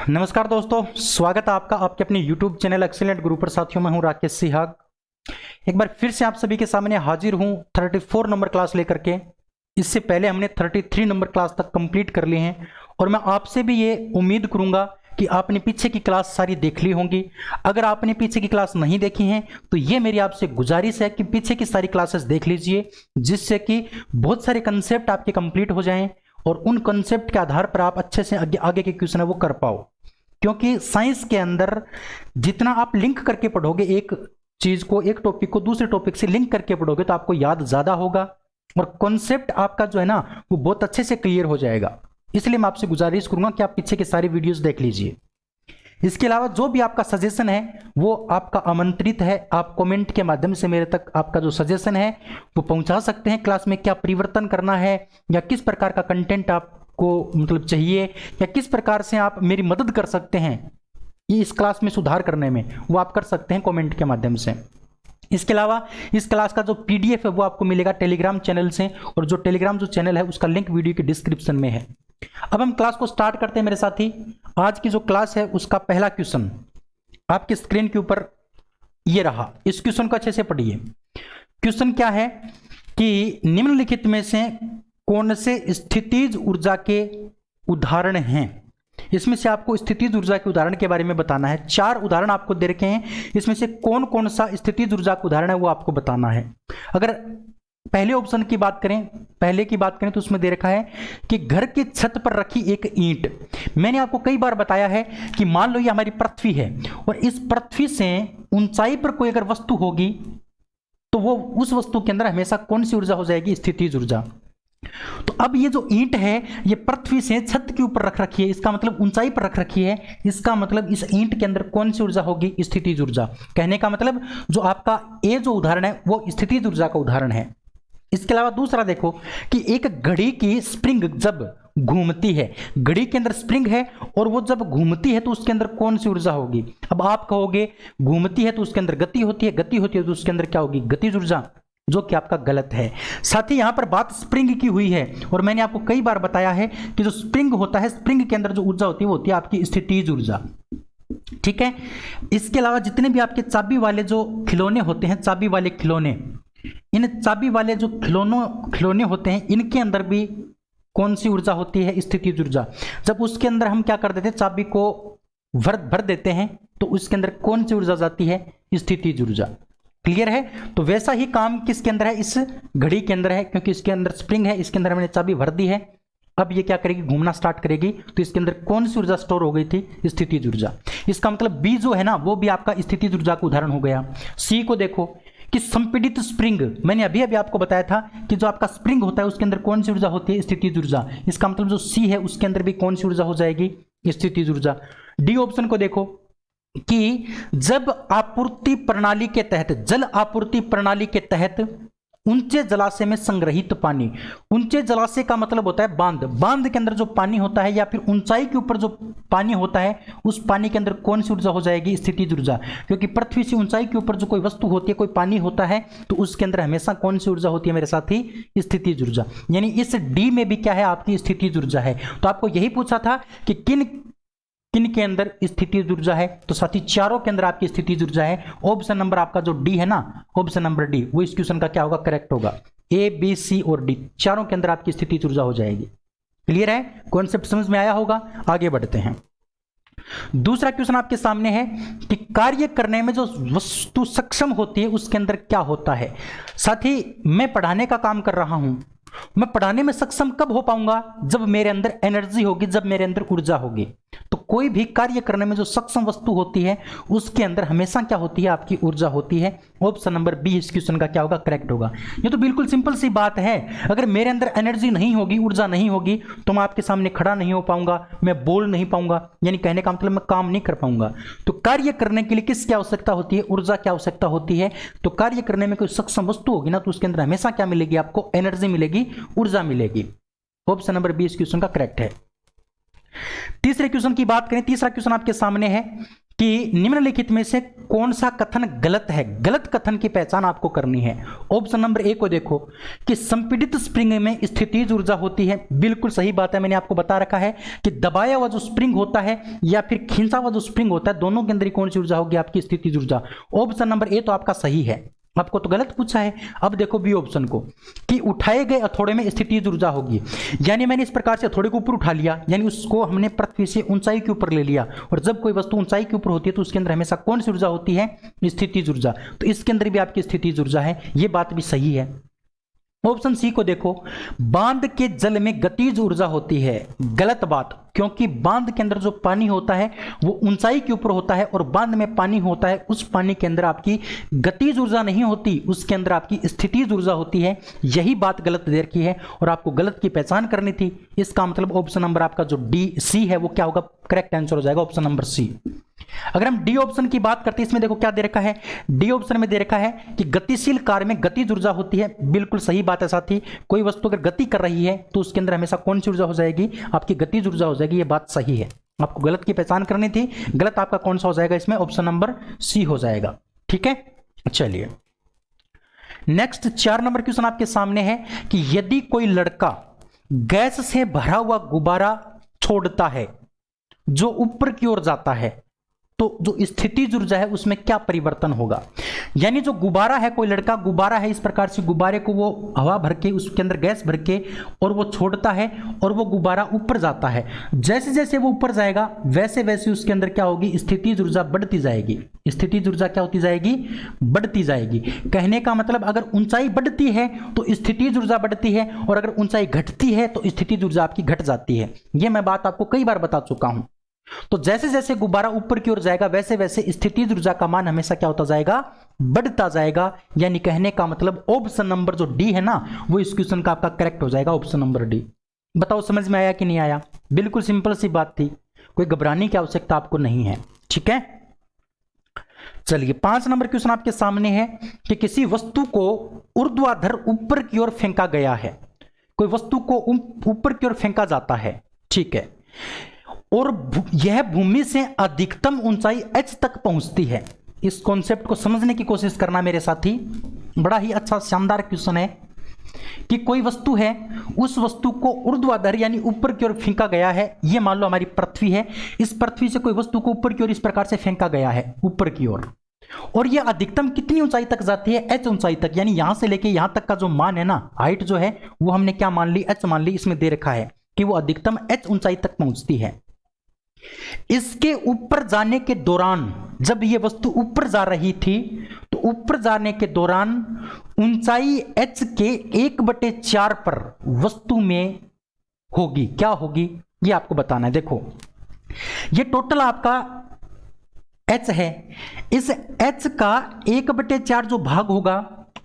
नमस्कार दोस्तों, स्वागत है आपका आपके अपने YouTube चैनल एक्सीलेंट गुरु पर। साथियों, मैं हूं राकेश सिहाग। एक बार फिर से आप सभी के सामने हाजिर हूं 34 नंबर क्लास लेकर के। इससे पहले हमने 33 नंबर क्लास तक कंप्लीट कर लिए हैं और मैं आपसे भी ये उम्मीद करूंगा कि आपने पीछे की क्लास सारी देख ली होंगी। अगर आपने पीछे की क्लास नहीं देखी हैं तो ये मेरी आपसे गुजारिश है कि पीछे की सारी क्लासेस देख लीजिए, जिससे कि बहुत सारे कंसेप्ट आपके कंप्लीट हो जाएं और उन कंसेप्ट के आधार पर आप अच्छे से आगे के क्वेश्चन है वो कर पाओ। क्योंकि साइंस के अंदर जितना आप लिंक करके पढ़ोगे, एक चीज को, एक टॉपिक को दूसरे टॉपिक से लिंक करके पढ़ोगे तो आपको याद ज्यादा होगा और कॉन्सेप्ट आपका जो है ना वो बहुत अच्छे से क्लियर हो जाएगा। इसलिए मैं आपसे गुजारिश करूंगा कि आप पीछे के सारी वीडियोस देख लीजिए। इसके अलावा जो भी आपका सजेशन है वो आपका आमंत्रित है। आप कमेंट के माध्यम से मेरे तक आपका जो सजेशन है वो पहुंचा सकते हैं। क्लास में क्या परिवर्तन करना है या किस प्रकार का कंटेंट आपको मतलब चाहिए या किस प्रकार से आप मेरी मदद कर सकते हैं ये इस क्लास में सुधार करने में, वो आप कर सकते हैं कमेंट के माध्यम से। इसके अलावा इस क्लास का जो पीडीएफ है वो आपको मिलेगा टेलीग्राम चैनल से, और जो टेलीग्राम जो चैनल है उसका लिंक वीडियो के डिस्क्रिप्शन में है। अब हम क्लास को स्टार्ट करते हैं मेरे साथी। आज की जो क्लास है उसका पहला क्वेश्चन आपकी स्क्रीन के ऊपर ये रहा। इस क्वेश्चन को अच्छे से पढ़िए। क्वेश्चन क्या है कि निम्नलिखित में से कौन से स्थितिज ऊर्जा के उदाहरण हैं। इसमें से आपको स्थितिज ऊर्जा के उदाहरण के बारे में बताना है। 4 उदाहरण आपको दे रखे हैं, इसमें से कौन कौन सा स्थितिज ऊर्जा का उदाहरण है वो आपको बताना है। अगर पहले ऑप्शन की बात करें तो उसमें दे रखा है कि घर की छत पर रखी एक ईंट। मैंने आपको कई बार बताया है कि मान लो ये हमारी पृथ्वी है और इस पृथ्वी से ऊंचाई पर कोई अगर वस्तु होगी तो वो उस वस्तु के अंदर हमेशा कौन सी ऊर्जा हो जाएगी, स्थितिज ऊर्जा। तो अब ये जो ईंट है ये पृथ्वी से छत के ऊपर रख रखी है, इसका मतलब ऊंचाई पर रख रखी है। इसका मतलब इस ईंट के अंदर कौन सी ऊर्जा होगी, स्थितिज ऊर्जा। कहने का मतलब जो आपका ये जो उदाहरण है वो स्थितिज ऊर्जा का उदाहरण है। इसके अलावा दूसरा देखो कि एक घड़ी की स्प्रिंग जब घूमती है, घड़ी के अंदर स्प्रिंग है और वो जब घूमती है तो उसके अंदर कौन सी ऊर्जा होगी। अब आप कहोगे घूमती है तो उसके अंदर गति होती है, गति होती है तो उसके अंदर क्या होगी, गतिज ऊर्जा, जो कि आपका गलत है। साथ ही यहां पर बात स्प्रिंग की हुई है और मैंने आपको कई बार बताया है कि जो स्प्रिंग होता है, स्प्रिंग के अंदर जो ऊर्जा होती है वो होती है आपकी स्थितिज ऊर्जा। ठीक है। इसके अलावा जितने भी आपके चाबी वाले जो खिलौने होते हैं, चाबी वाले खिलौने, इन चाबी वाले जो खिलौने होते हैं इनके अंदर भी कौन सी ऊर्जा होती है, स्थितिज ऊर्जा। जब उसके अंदर हम क्या कर देते हैं, चाबी को भर देते हैं तो उसके अंदर कौन सी ऊर्जा जाती है, स्थितिज ऊर्जा। क्लियर है। तो वैसा ही काम किसके अंदर है, इस घड़ी के अंदर है, क्योंकि इसके अंदर स्प्रिंग है, इसके अंदर हमने चाबी भर दी है। अब ये क्या करेगी, घूमना स्टार्ट करेगी तो इसके अंदर कौन सी ऊर्जा स्टोर हो गई थी, स्थितिज ऊर्जा। इसका मतलब बी जो है ना वो भी आपका स्थितिज ऊर्जा का उदाहरण हो गया। सी को देखो कि संपीड़ित स्प्रिंग, मैंने अभी आपको बताया था कि जो आपका स्प्रिंग होता है उसके अंदर कौन सी ऊर्जा होती है, स्थितिज ऊर्जा। इसका मतलब जो सी है उसके अंदर भी कौन सी ऊर्जा हो जाएगी, स्थितिज ऊर्जा। डी ऑप्शन को देखो कि जब आपूर्ति प्रणाली के तहत, जल आपूर्ति प्रणाली के तहत ऊंचे जलाशय में संग्रहित पानी, ऊंचे जलाशय का मतलब होता है बांध, बांध के अंदर जो पानी होता है या फिर ऊंचाई के ऊपर जो पानी होता है उस पानी के अंदर कौन सी ऊर्जा हो जाएगी, स्थितिज ऊर्जा। क्योंकि पृथ्वी से ऊंचाई के ऊपर जो कोई वस्तु होती है, कोई पानी होता है तो उसके अंदर हमेशा कौन सी ऊर्जा होती है मेरे साथी, स्थितिज ऊर्जा। यानी इस डी में भी क्या है, आपकी स्थितिज ऊर्जा है। तो आपको यही पूछा था कि किन के अंदर स्थितिज ऊर्जा है, तो साथी चारों के अंदर आपकी स्थितिज ऊर्जा है। ऑप्शन नंबर आपका जो डी है ना, ऑप्शन नंबर डी, वो इस क्वेश्चन का क्या होगा, करेक्ट होगा। ए बी सी और डी चारों के अंदर आपकी स्थितिज ऊर्जा हो जाएगी। क्लियर है, कॉन्सेप्ट समझ में आया होगा। आगे बढ़ते हैं। दूसरा क्वेश्चन आपके सामने है कि कार्य करने में जो वस्तु सक्षम होती है उसके अंदर क्या होता है। साथी मैं पढ़ाने का काम कर रहा हूं, मैं पढ़ाने में सक्षम कब हो पाऊंगा, जब मेरे अंदर एनर्जी होगी, जब मेरे अंदर ऊर्जा होगी। तो कोई भी कार्य करने में जो सक्षम वस्तु होती है उसके अंदर हमेशा क्या होती है, आपकी ऊर्जा होती है। ऑप्शन नंबर बी इस क्वेश्चन का क्या होगा, करेक्ट होगा। ये तो बिल्कुल सिंपल सी बात है। अगर मेरे अंदर एनर्जी नहीं होगी, ऊर्जा नहीं होगी तो मैं आपके सामने खड़ा नहीं हो पाऊंगा, मैं बोल नहीं पाऊंगा, यानी कहने का मतलब मैं काम नहीं कर पाऊंगा। तो कार्य करने के लिए किसकी आवश्यकता होती है, ऊर्जा की आवश्यकता होती है। तो कार्य करने में कोई सक्षम वस्तु होगी ना तो उसके अंदर हमेशा क्या मिलेगी, आपको एनर्जी मिलेगी, ऊर्जा मिलेगी। ऑप्शन नंबर बी इस क्वेश्चन का करेक्ट है। तीसरे क्वेश्चन की बात करें, तीसरा क्वेश्चन आपके सामने है कि निम्नलिखित में से कौन सा कथन गलत है। गलत कथन की पहचान आपको करनी है। ऑप्शन नंबर ए को देखो कि संपीड़ित स्प्रिंग में स्थितिज ऊर्जा होती है। बिल्कुल सही बात है, मैंने आपको बता रखा है कि दबाया हुआ जो स्प्रिंग होता है या फिर खींचा हुआ जो स्प्रिंग होता है, दोनों के अंदर कौन सी ऊर्जा होगी, आपकी स्थितिज ऊर्जा। ऑप्शन नंबर ए तो आपका सही है, आपको तो गलत पूछा है। अब देखो बी ऑप्शन को कि उठाए गए हथौड़े में स्थितिज ऊर्जा होगी, यानी मैंने इस प्रकार से हथौड़े को ऊपर उठा लिया, यानी उसको हमने पृथ्वी से ऊंचाई के ऊपर ले लिया, और जब कोई वस्तु ऊंचाई के ऊपर होती है तो उसके अंदर हमेशा कौन सी ऊर्जा होती है, स्थितिज ऊर्जा। तो इसके अंदर भी आपकी स्थितिज ऊर्जा है, ये बात भी सही है। ऑप्शन सी को देखो, बांध के जल में गतिज ऊर्जा होती है। गलत बात, क्योंकि बांध के अंदर जो पानी होता है वो ऊंचाई के ऊपर होता है, और बांध में पानी होता है, उस पानी के अंदर आपकी गतिज ऊर्जा नहीं होती, उसके अंदर आपकी स्थितिज ऊर्जा होती है। यही बात गलत दे रखी है और आपको गलत की पहचान करनी थी। इसका मतलब ऑप्शन नंबर आपका जो डी सी है वो क्या होगा, करेक्ट आंसर हो जाएगा ऑप्शन नंबर सी। अगर हम डी ऑप्शन की बात करते हैं, इसमें देखो क्या दे रखा है, डी ऑप्शन में दे रखा है कि गतिशील कार्य में गतिज ऊर्जा होती है। बिल्कुल सही बात है साथी, कोई वस्तु अगर गति कर रही है तो उसके अंदर हमेशा कौन सी ऊर्जा हो जाएगी, आपकी गतिज ऊर्जा हो जाएगी। ये बात सही है, आपको गलत की पहचान करनी थी। गलत आपका कौन सा हो जाएगा इसमें, ऑप्शन नंबर सी हो जाएगा। ठीक है, चलिए नेक्स्ट 4 नंबर क्वेश्चन आपके सामने है कि यदि कोई लड़का गैस से भरा हुआ गुब्बारा छोड़ता है जो ऊपर की ओर जाता है, तो जो स्थितिज ऊर्जा है उसमें क्या परिवर्तन होगा। यानी जो गुब्बारा है, कोई लड़का गुब्बारा है, इस प्रकार से गुब्बारे को वो हवा भर के, उसके अंदर गैस भर के और वो छोड़ता है और वो गुब्बारा ऊपर जाता है। जैसे जैसे वो ऊपर जाएगा वैसे वैसे उसके अंदर क्या होगी, स्थितिज ऊर्जा बढ़ती जाएगी। स्थितिज ऊर्जा क्या होती जाएगी, बढ़ती जाएगी। कहने का मतलब अगर ऊंचाई बढ़ती है तो स्थितिज ऊर्जा बढ़ती है, और अगर ऊंचाई घटती है तो स्थितिज ऊर्जा आपकी घट जाती है। ये मैं बात आपको कई बार बता चुका हूं। तो जैसे जैसे गुब्बारा ऊपर की ओर जाएगा वैसे वैसे स्थितिज ऊर्जा का मान हमेशा क्या होता जाएगा, बढ़ता जाएगा। यानी कहने का मतलब ऑप्शन नंबर जो डी है ना, वो इस क्वेश्चन का आपका करेक्ट हो जाएगा, ऑप्शन नंबर डी। बताओ समझ में आया कि नहीं आया। बिल्कुल सिंपल सी बात थी, कोई घबराने की आवश्यकता आपको नहीं है। ठीक है, चलिए 5 नंबर क्वेश्चन आपके सामने है कि किसी वस्तु को ऊर्ध्वाधर ऊपर की ओर फेंका गया है। कोई वस्तु को ऊपर की ओर फेंका जाता है, ठीक है, और यह भूमि से अधिकतम ऊंचाई h तक पहुंचती है। इस कॉन्सेप्ट को समझने की कोशिश करना मेरे साथी, बड़ा ही अच्छा शानदार क्वेश्चन है कि कोई वस्तु है, उस वस्तु को ऊर्ध्वाधर यानी ऊपर की ओर फेंका गया है। ये मान लो हमारी पृथ्वी है, इस पृथ्वी से कोई वस्तु को ऊपर की ओर इस प्रकार से फेंका गया है ऊपर की ओर, और ये अधिकतम कितनी ऊंचाई तक जाती है, h ऊंचाई तक। यानी यहां से लेके यहां तक का जो मान है ना, हाइट जो है वो हमने क्या मान ली, h मान ली। इसमें दे रखा है कि वो अधिकतम h ऊंचाई तक पहुंचती है। इसके ऊपर जाने के दौरान, जब ये वस्तु ऊपर जा रही थी तो ऊपर जाने के दौरान ऊंचाई h के 1/4 पर वस्तु में होगी। क्या होगी ये आपको बताना है। देखो ये टोटल आपका h है, इस h का 1/4 जो भाग होगा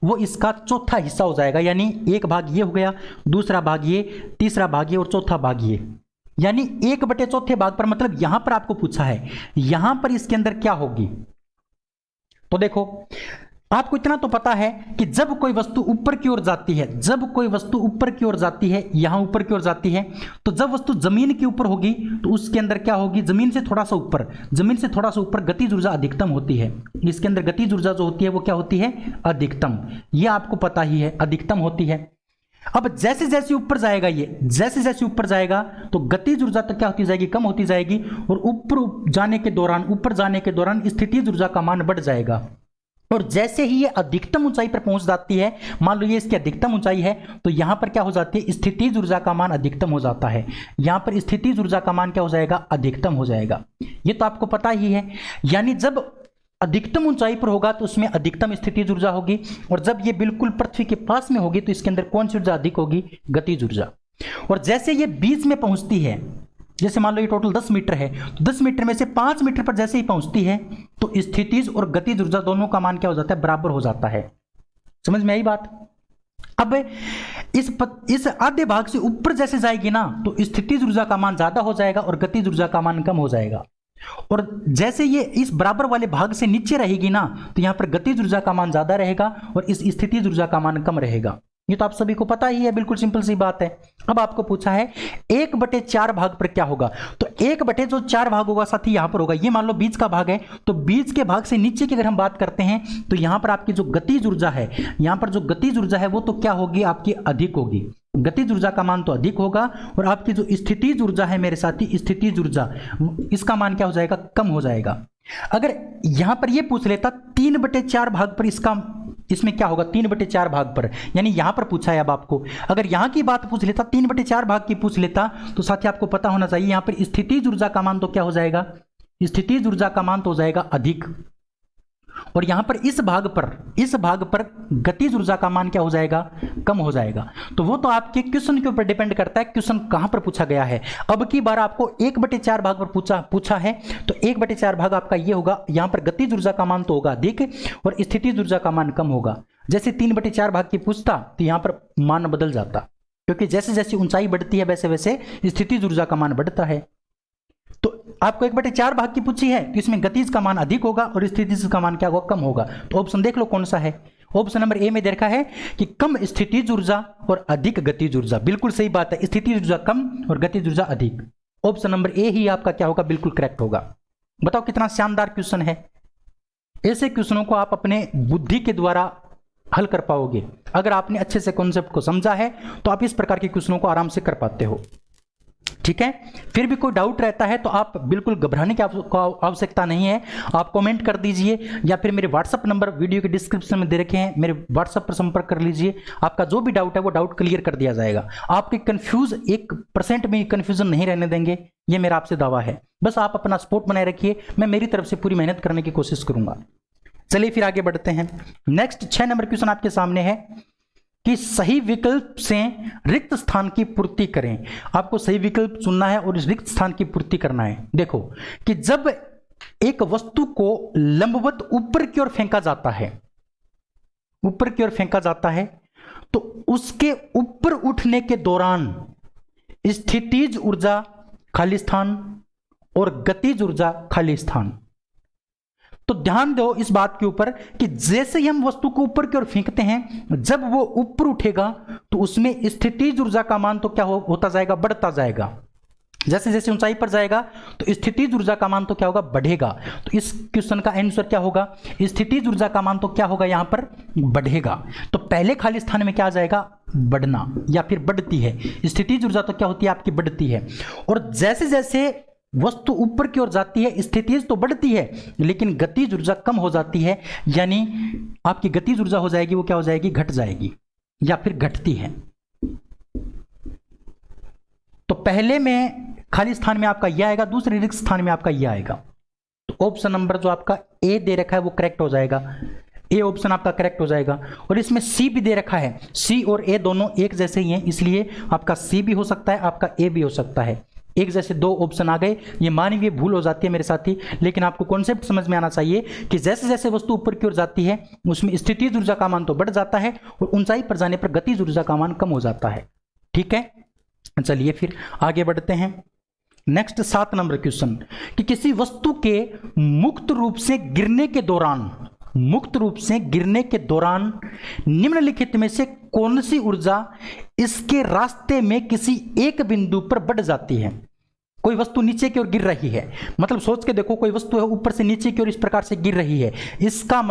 वो इसका चौथा हिस्सा हो जाएगा। यानी एक भाग ये हो गया, दूसरा भाग ये, तीसरा भाग ये और चौथा भाग ये। यानी 1/4 भाग पर, मतलब यहां पर आपको पूछा है यहां पर इसके अंदर क्या होगी। तो देखो आपको इतना तो पता है कि जब कोई वस्तु ऊपर की ओर जाती है, जब कोई वस्तु ऊपर की ओर जाती है, यहां ऊपर की ओर जाती है, तो जब वस्तु जमीन के ऊपर होगी तो उसके अंदर क्या होगी, जमीन से थोड़ा सा ऊपर, जमीन से थोड़ा सा ऊपर गतिज ऊर्जा अधिकतम होती है। इसके अंदर गतिज ऊर्जा जो होती है वो क्या होती है, अधिकतम। ये आपको पता ही है, अधिकतम होती है। अब जैसे जैसे ऊपर जाएगा, ये जैसे जैसे ऊपर जाएगा तो गतिज ऊर्जा तक क्या होती जाएगी, कम होती जाएगी, और ऊपर जाने के दौरान, ऊपर जाने के दौरान स्थितिज ऊर्जा का मान बढ़ जाएगा। और जैसे ही ये अधिकतम ऊंचाई पर पहुंच जाती है, मान लो ये इसकी अधिकतम ऊंचाई है, तो यहां पर क्या हो जाती है, स्थितिज ऊर्जा का मान अधिकतम हो जाता है। यहां पर स्थितिज ऊर्जा का मान क्या हो जाएगा, अधिकतम हो जाएगा। ये तो आपको पता ही है। यानी जब अधिकतम ऊंचाई पर होगा तो उसमें अधिकतम स्थितिज ऊर्जा होगी, और जब ये बिल्कुल पृथ्वी के पास में होगी तो इसके अंदर कौन सी ऊर्जा अधिक होगी, गतिज ऊर्जा। और जैसे ये बीच में पहुंचती है, जैसे मान लो ये टोटल 10 मीटर है, 10 मीटर में से 5 मीटर पर जैसे ही पहुंचती है तो स्थितिज और गतिज ऊर्जा दोनों का मान क्या हो जाता है, बराबर हो जाता है। समझ में आई बात। अब इस आधे भाग से ऊपर जैसे जाएगी ना तो स्थितिज ऊर्जा का मान ज्यादा हो जाएगा और गतिज ऊर्जा का मान कम हो जाएगा। और जैसे ये इस बराबर वाले भाग से नीचे रहेगी ना तो यहां पर गतिज ऊर्जा का मान ज्यादा रहेगा और इस स्थितिज ऊर्जा का मान कम रहेगा। ये तो आप सभी को पता ही है, बिल्कुल सिंपल सी बात है। अब आपको पूछा है 1/4 भाग पर क्या होगा, तो 1/4 भाग होगा साथी यहां पर होगा, ये मान लो बीच का भाग है, तो बीच के भाग से नीचे की अगर हम बात करते हैं तो यहां पर आपकी जो गतिज ऊर्जा है, यहां पर जो गतिज ऊर्जा है वो तो क्या होगी, आपकी अधिक होगी। गतिज ऊर्जा का मान तो अधिक होगा, और आपकी जो स्थितिज ऊर्जा है मेरे साथी, स्थितिज ऊर्जा, इसका मान क्या हो जाएगा, कम हो जाएगा। अगर यहां पर ये पूछ लेता 3/4 भाग पर, इसमें क्या होगा, 3/4 भाग पर, यानी यहां पर पूछा है अब आपको, अगर यहां की बात पूछ लेता 3/4 भाग की पूछ लेता, तो साथी आपको पता होना चाहिए यहां पर स्थितिज ऊर्जा का मान तो क्या हो जाएगा, स्थितिज ऊर्जा का मान तो हो जाएगा अधिक, और यहां पर इस भाग पर गतिज ऊर्जा का मान क्या हो जाएगा, कम हो जाएगा। तो वो तो आपके क्वेश्चन के ऊपर डिपेंड करता है, क्वेश्चन कहां पर पूछा गया है। अब की बार आपको 1/4 भाग पर पूछा है, तो 1/4 भाग आपका ये होगा, यहां पर गतिज ऊर्जा का मान तो होगा अधिक और स्थितिज ऊर्जा का मान कम होगा। जैसे 3/4 भाग की पूछता तो यहां पर मान बदल जाता, क्योंकि जैसे जैसे ऊंचाई बढ़ती है वैसे वैसे स्थितिज ऊर्जा का मान बढ़ता है। तो आपको 1/4 भाग की पूछी है, तो इसमें गतिज का मान अधिक होगा और स्थितिज का मान क्या होगा, कम होगा। तो ऑप्शन देख लो कौन सा है, ऑप्शन नंबर ए में दे रखा है कि कम स्थितिज ऊर्जा और अधिक गतिज ऊर्जा। बिल्कुल सही बात है, स्थितिज ऊर्जा कम और गतिज ऊर्जा अधिक। ऑप्शन नंबर ए ही आपका क्या होगा, बिल्कुल करेक्ट होगा। बताओ कितना शानदार क्वेश्चन है। ऐसे क्वेश्चनों को आप अपने बुद्धि के द्वारा हल कर पाओगे। अगर आपने अच्छे से कॉन्सेप्ट को समझा है तो आप इस प्रकार के क्वेश्चनों को आराम से कर पाते हो। ठीक है, फिर भी कोई डाउट रहता है तो आप बिल्कुल घबराने की आवश्यकता नहीं है, आप कमेंट कर दीजिए या फिर मेरे व्हाट्सअप नंबर वीडियो के डिस्क्रिप्शन में दे रखे हैं, मेरे व्हाट्सअप पर संपर्क कर लीजिए। आपका जो भी डाउट है वो डाउट क्लियर कर दिया जाएगा। आपके कंफ्यूज 1% में कंफ्यूजन नहीं रहने देंगे, ये मेरा आपसे दावा है। बस आप अपना सपोर्ट बनाए रखिए, मैं मेरी तरफ से पूरी मेहनत करने की कोशिश करूंगा। चलिए फिर आगे बढ़ते हैं। नेक्स्ट 6 नंबर क्वेश्चन आपके सामने है कि सही विकल्प से रिक्त स्थान की पूर्ति करें। आपको सही विकल्प चुनना है और इस रिक्त स्थान की पूर्ति करना है। देखो कि जब एक वस्तु को लंबवत ऊपर की ओर फेंका जाता है, ऊपर की ओर फेंका जाता है, तो उसके ऊपर उठने के दौरान स्थितिज ऊर्जा खाली स्थान और गतिज ऊर्जा खाली स्थान। तो ध्यान दो इस बात के ऊपर कि जैसे ही हम वस्तु को ऊपर की ओर फेंकते हैं, जब वो ऊपर उठेगा तो उसमें स्थितिज ऊर्जा का मान तो क्या होता जाएगा, बढ़ता जाएगा। जैसे जैसे ऊंचाई पर जाएगा तो स्थितिज ऊर्जा का मान तो क्या होगा, बढ़ेगा। तो इस क्वेश्चन का आंसर क्या होगा, स्थितिज ऊर्जा का मान तो क्या होगा, यहां पर बढ़ेगा। तो पहले खाली स्थान में क्या आ जाएगा, बढ़ना या फिर बढ़ती है। स्थितिज ऊर्जा तो क्या होती है, आपकी बढ़ती है। और जैसे जैसे वस्तु ऊपर की ओर जाती है स्थितिज तो बढ़ती है, लेकिन गतिज ऊर्जा कम हो जाती है, यानी आपकी गतिज ऊर्जा हो जाएगी वो क्या हो जाएगी, घट जाएगी या फिर घटती है। तो पहले में खाली स्थान में आपका यह आएगा, दूसरे रिक्त स्थान में आपका यह आएगा। तो ऑप्शन नंबर जो आपका ए दे रखा है वो करेक्ट हो जाएगा, ए ऑप्शन आपका करेक्ट हो जाएगा। और इसमें सी भी दे रखा है, सी और ए दोनों एक जैसे ही हैं, इसलिए आपका सी भी हो सकता है, आपका ए भी हो सकता है। एक जैसे दो ऑप्शन आ गए, ये मानवीय भूल हो जाती है मेरे साथी, लेकिन आपको कॉन्सेप्ट समझ में आना चाहिए कि जैसे जैसे वस्तु ऊपर की ओर जाती है उसमें स्थितिज ऊर्जा का मान तो बढ़ जाता है और ऊंचाई पर जाने पर गतिज ऊर्जा का मान कम हो जाता है। ठीक है, चलिए फिर आगे बढ़ते हैं। नेक्स्ट 7 नंबर क्वेश्चन कि किसी वस्तु के मुक्त रूप से गिरने के दौरान निम्नलिखित में से कौन सी ऊर्जा इसके रास्ते में किसी एक बिंदु पर बढ़ जाती है। कोई वस्तु नीचे की ओर गिर रही है, मतलब सोच के देखो, कोई वस्तु है ऊपर से नीचे की ओर इस प्रकार से गिर रही है, इसका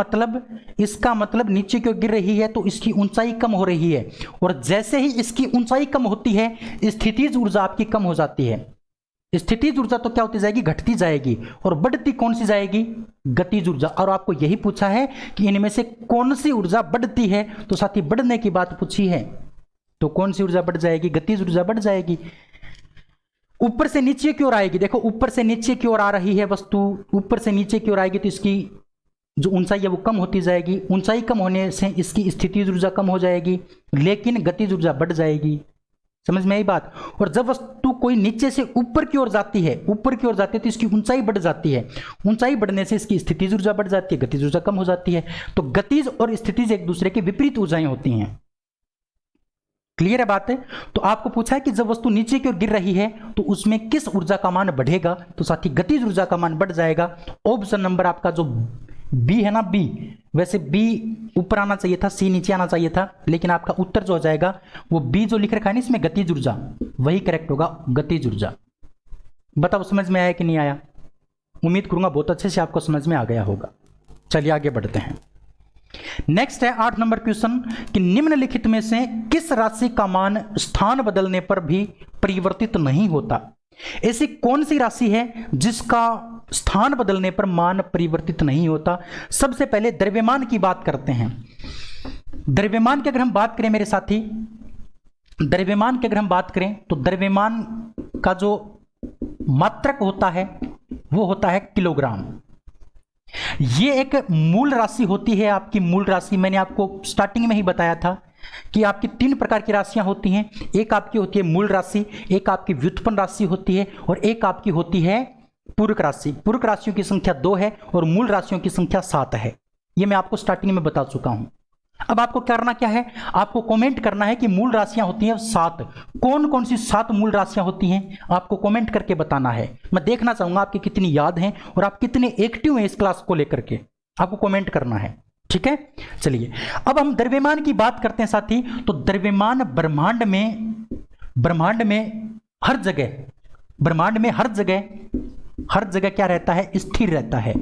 मतलब नीचे की ओर गिर रही है तो इसकी ऊंचाई कम हो रही है, और जैसे ही इसकी ऊंचाई कम होती है स्थितिज ऊर्जा आपकी कम हो जाती है। स्थितिज ऊर्जा तो क्या होती जाएगी, घटती जाएगी, और बढ़ती कौन सी जाएगी, गतिज ऊर्जा। और आपको यही पूछा है कि इनमें से कौन सी ऊर्जा बढ़ती है, तो साथ ही बढ़ने की बात पूछी है, तो कौन सी ऊर्जा बढ़ जाएगी, गतिज ऊर्जा बढ़ जाएगी। ऊपर से नीचे की ओर आएगी, देखो ऊपर से नीचे की ओर आ रही है वस्तु, ऊपर से नीचे की ओर आएगी तो इसकी जो ऊंचाई है वो कम होती जाएगी, ऊंचाई कम होने से इसकी स्थितिज ऊर्जा कम हो जाएगी, लेकिन गतिज ऊर्जा बढ़ जाएगी। समझ में आई बात। और जब वस्तु कोई नीचे से ऊपर की ओर जाती है तो इसकी ऊंचाई बढ़ जाती है, ऊंचाई बढ़ने से इसकी स्थितिज ऊर्जा बढ़ जाती है, गतिज ऊर्जा कम हो जाती है। तो गतिज और स्थितिज एक दूसरे की विपरीत ऊर्जाएं होती हैं। क्लियर है बात है। तो आपको पूछा है कि जब वस्तु नीचे की ओर गिर रही है तो उसमें किस ऊर्जा का मान बढ़ेगा, तो साथ ही गतिज ऊर्जा का मान बढ़ जाएगा। ऑप्शन नंबर आपका जो बी है ना, बी। वैसे बी ऊपर आना चाहिए था, सी नीचे आना चाहिए था, लेकिन आपका उत्तर जो हो जाएगा वो बी जो लिख रखा है ना इसमें, गतिज ऊर्जा, वही करेक्ट होगा, गतिज ऊर्जा। बताओ समझ में आया कि नहीं आया? उम्मीद करूंगा बहुत अच्छे से आपको समझ में आ गया होगा। चलिए आगे बढ़ते हैं। नेक्स्ट है 8 नंबर क्वेश्चन कि निम्नलिखित में से किस राशि का मान स्थान बदलने पर भी परिवर्तित नहीं होता? ऐसी कौन सी राशि है जिसका स्थान बदलने पर मान परिवर्तित नहीं होता? सबसे पहले द्रव्यमान की बात करते हैं। द्रव्यमान की अगर हम बात करें मेरे साथी, द्रव्यमान की अगर हम बात करें तो द्रव्यमान का जो मात्रक होता है वो होता है किलोग्राम। ये एक मूल राशि होती है, आपकी मूल राशि। मैंने आपको स्टार्टिंग में ही बताया था कि आपकी 3 प्रकार की राशियां होती हैं। एक आपकी होती है मूल राशि, एक आपकी व्युत्पन्न राशि होती है, और एक आपकी होती है पूरक राशि। पूरक राशियों की संख्या 2 है और मूल राशियों की संख्या 7 है। ये मैं आपको स्टार्टिंग में बता चुका हूं। अब आपको करना क्या है, आपको कमेंट करना है कि मूल राशियां होती हैं 7। कौन कौन सी 7 मूल राशियां होती हैं आपको कमेंट करके बताना है। मैं देखना चाहूंगा आपकी कितनी याद हैं और आप कितने एक्टिव हैं इस क्लास को लेकर के, आपको कमेंट करना है, ठीक है। चलिए अब हम द्रव्यमान की बात करते हैं साथी। तो द्रव्यमान ब्रह्मांड में हर जगह, ब्रह्मांड में हर जगह क्या रहता है, स्थिर रहता है।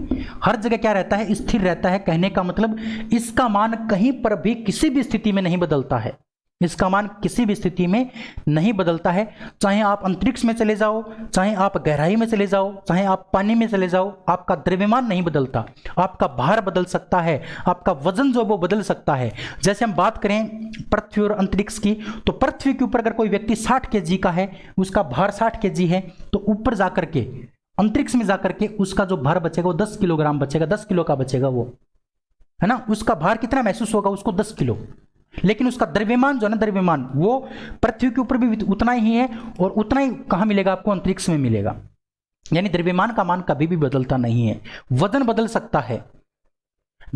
हर जगह क्या रहता है, स्थिर रहता है। कहने का मतलब इसका मान कहीं पर भी किसी भी स्थिति में नहीं बदलता है। इसका मान किसी भी स्थिति में नहीं बदलता है। चाहे आप अंतरिक्ष में चले जाओ, चाहे आप गहराई में चले जाओ, चाहे आप पानी में चले जाओ, आपका द्रव्यमान नहीं बदलता। आपका भार बदल सकता है, आपका वजन जो वो बदल सकता है। जैसे हम बात करें पृथ्वी और अंतरिक्ष की, तो पृथ्वी के ऊपर अगर कोई व्यक्ति 60 kg का है, उसका भार 60 kg है, तो ऊपर जाकर के अंतरिक्ष में जाकर के उसका जो भार बचेगा वो 10 किलोग्राम बचेगा, 10 किलो का बचेगा वो, है ना। उसका भार कितना महसूस होगा, उसको 10 किलो। लेकिन उसका द्रव्यमान जो है ना, द्रव्यमान वो पृथ्वी के ऊपर भी उतना ही है, और उतना ही कहां मिलेगा आपको, अंतरिक्ष में मिलेगा। यानी द्रव्यमान का मान कभी भी बदलता नहीं है। वजन बदल सकता है,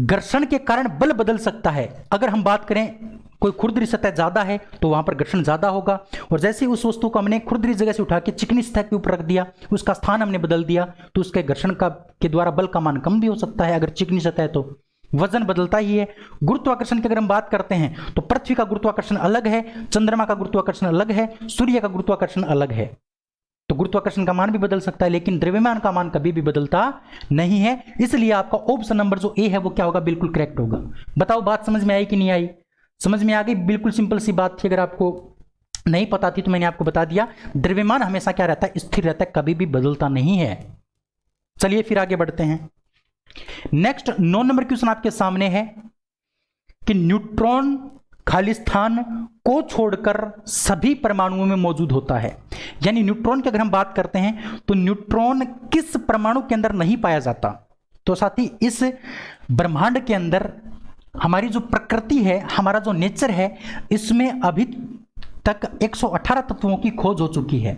घर्षण के कारण बल बदल सकता है। अगर हम बात करें कोई खुरदरी सतह ज्यादा है तो वहां पर घर्षण ज्यादा होगा, और जैसे ही उस वस्तु को हमने खुरदरी जगह से उठा के चिकनी सतह के ऊपर रख दिया, उसका स्थान हमने बदल दिया, तो उसके घर्षण का के द्वारा बल का मान कम भी हो सकता है। अगर चिकनी सतह है तो वजन बदलता ही है। गुरुत्वाकर्षण की अगर हम बात करते हैं तो पृथ्वी का गुरुत्वाकर्षण अलग है, चंद्रमा का गुरुत्वाकर्षण अलग है, सूर्य का गुरुत्वाकर्षण अलग है। तो गुरुत्वाकर्षण का मान भी बदल सकता है, लेकिन द्रव्यमान का मान कभी भी बदलता नहीं है। इसलिए आपका ऑप्शन नंबर जो ए है वो क्या होगा, बिल्कुल करेक्ट होगा। बताओ बात समझ में आई कि नहीं आई? समझ में आ गई? बिल्कुल सिंपल सी बात थी। अगर आपको नहीं पता थी तो मैंने आपको बता दिया। द्रव्यमान हमेशा क्या रहता है, स्थिर रहता है, कभी भी बदलता नहीं है। चलिए फिर आगे बढ़ते हैं। नेक्स्ट 9 नंबर क्वेश्चन आपके सामने है कि न्यूट्रॉन खाली स्थान को छोड़कर सभी परमाणुओं में मौजूद होता है। यानी न्यूट्रॉन की अगर हम बात करते हैं तो न्यूट्रॉन किस परमाणु के अंदर नहीं पाया जाता? तो साथी इस ब्रह्मांड के अंदर हमारी जो प्रकृति है, हमारा जो नेचर है, इसमें अभी तक 118 तत्वों की खोज हो चुकी है।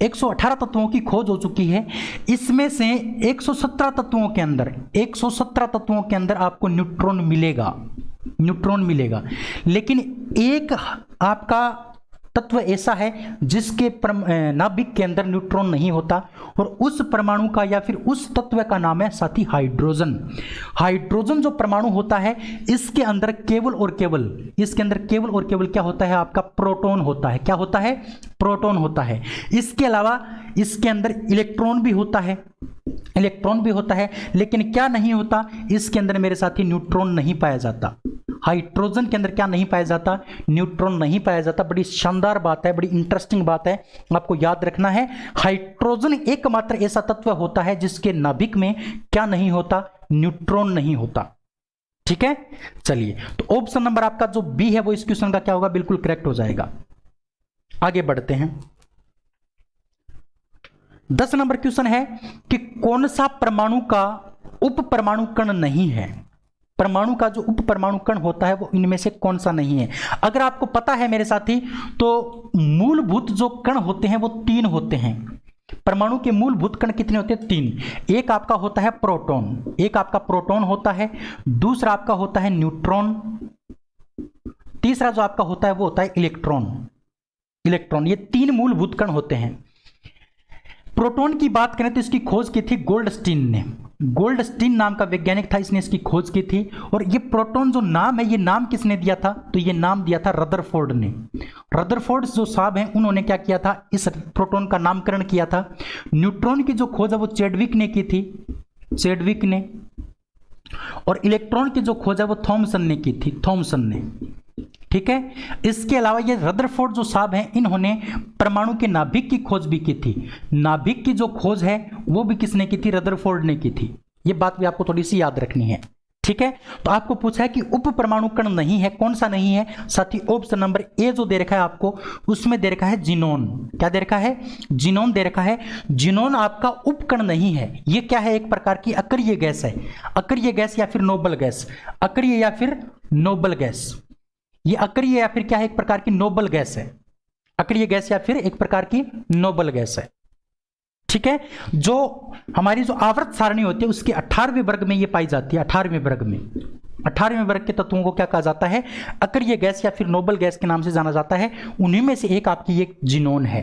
118 तत्वों की खोज हो चुकी है। इसमें से 117 तत्वों के अंदर, 117 तत्वों के अंदर आपको न्यूट्रॉन मिलेगा, न्यूट्रॉन मिलेगा। लेकिन एक आपका तत्व ऐसा है जिसके नाभिक के अंदर न्यूट्रॉन नहीं होता, और उस परमाणु का या फिर उस तत्व का नाम है साथी हाइड्रोजन। हाइड्रोजन जो परमाणु होता है, इसके अंदर केवल और केवल, इसके अंदर केवल और केवल क्या होता है, आपका प्रोटॉन होता है। क्या होता है? प्रोटॉन होता है। इसके अलावा इसके अंदर इलेक्ट्रॉन भी होता है, इलेक्ट्रॉन भी होता है, लेकिन क्या नहीं होता, इसके अंदर मेरे साथी न्यूट्रॉन नहीं पाया जाता। हाइड्रोजन के अंदर क्या नहीं पाया जाता, न्यूट्रॉन नहीं पाया जाता। बड़ी शानदार बात है, बड़ी इंटरेस्टिंग बात है, आपको याद रखना है। हाइड्रोजन एकमात्र ऐसा तत्व होता है जिसके नाभिक में क्या नहीं होता, न्यूट्रॉन नहीं होता। ठीक है, चलिए तो ऑप्शन नंबर आपका जो बी है वो इस क्वेश्चन का क्या होगा, बिल्कुल करेक्ट हो जाएगा। आगे बढ़ते हैं। 10 नंबर क्वेश्चन है कि कौन सा परमाणु का उप परमाणु कण नहीं है। परमाणु का जो उप परमाणु कण होता है वो इनमें से कौन सा नहीं है। अगर आपको पता है मेरे साथी, तो मूलभूत जो कण होते हैं वो 3 होते हैं। परमाणु के मूलभूत कण कितने होते हैं? 3। एक आपका होता है प्रोटॉन, एक आपका प्रोटॉन होता है, दूसरा आपका होता है न्यूट्रॉन, तीसरा जो आपका होता है वो होता है इलेक्ट्रॉन। इलेक्ट्रॉन, ये 3 मूलभूत कण होते हैं। प्रोटॉन की बात करें तो इसकी खोज की थी गोल्डस्टीन ने। गोल्डस्टीन नाम का वैज्ञानिक था, इसने इसकी खोज की थी। और ये प्रोटॉन जो नाम है, ये नाम किसने दिया था? तो ये नाम दिया था रदरफोर्ड ने। रदरफोर्ड जो साहब हैं, उन्होंने क्या किया था? इस प्रोटॉन का नामकरण किया था। न्यूट्रॉन की जो खोज है वो चैडविक ने की थी, चैडविक ने। और इलेक्ट्रॉन की जो खोज है वो थॉमसन ने की थी, थॉमसन ने। ठीक है, इसके अलावा ये रदरफोर्ड जो साहब हैं, इन्होंने परमाणु के नाभिक की खोज भी की थी। नाभिक की जो खोज है वो भी किसने की थी? रदरफोर्ड ने की थी। ये बात भी आपको थोड़ी सी याद रखनी है। ठीक है, तो आपको पूछा है कि उप परमाणु कण नहीं है, कौन सा नहीं है? साथी ऑप्शन नंबर ए जो दे रखा है आपको, उसमें दे रखा है जिनोन। क्या दे रखा है? जिनोन दे रखा है। जिनोन आपका उपकण नहीं है। ये क्या है? एक प्रकार की अक्रिय गैस है। अक्रिय गैस या फिर नोबल गैस, अक्रिय या फिर नोबल गैस। ये अक्रिय या फिर क्या है? एक प्रकार की नोबल गैस है। अक्रिय गैस या फिर एक प्रकार की नोबल गैस है। ठीक है, जो हमारी जो आवर्त सारणी होती है उसके 18वें वर्ग में ये पाई जाती है। 18वें वर्ग में, 18वें वर्ग के तत्वों को क्या कहा जाता है? अक्रिय गैस या फिर नोबल गैस के नाम से जाना जाता है। उन्हीं में से एक आपकी ये जिनोन है।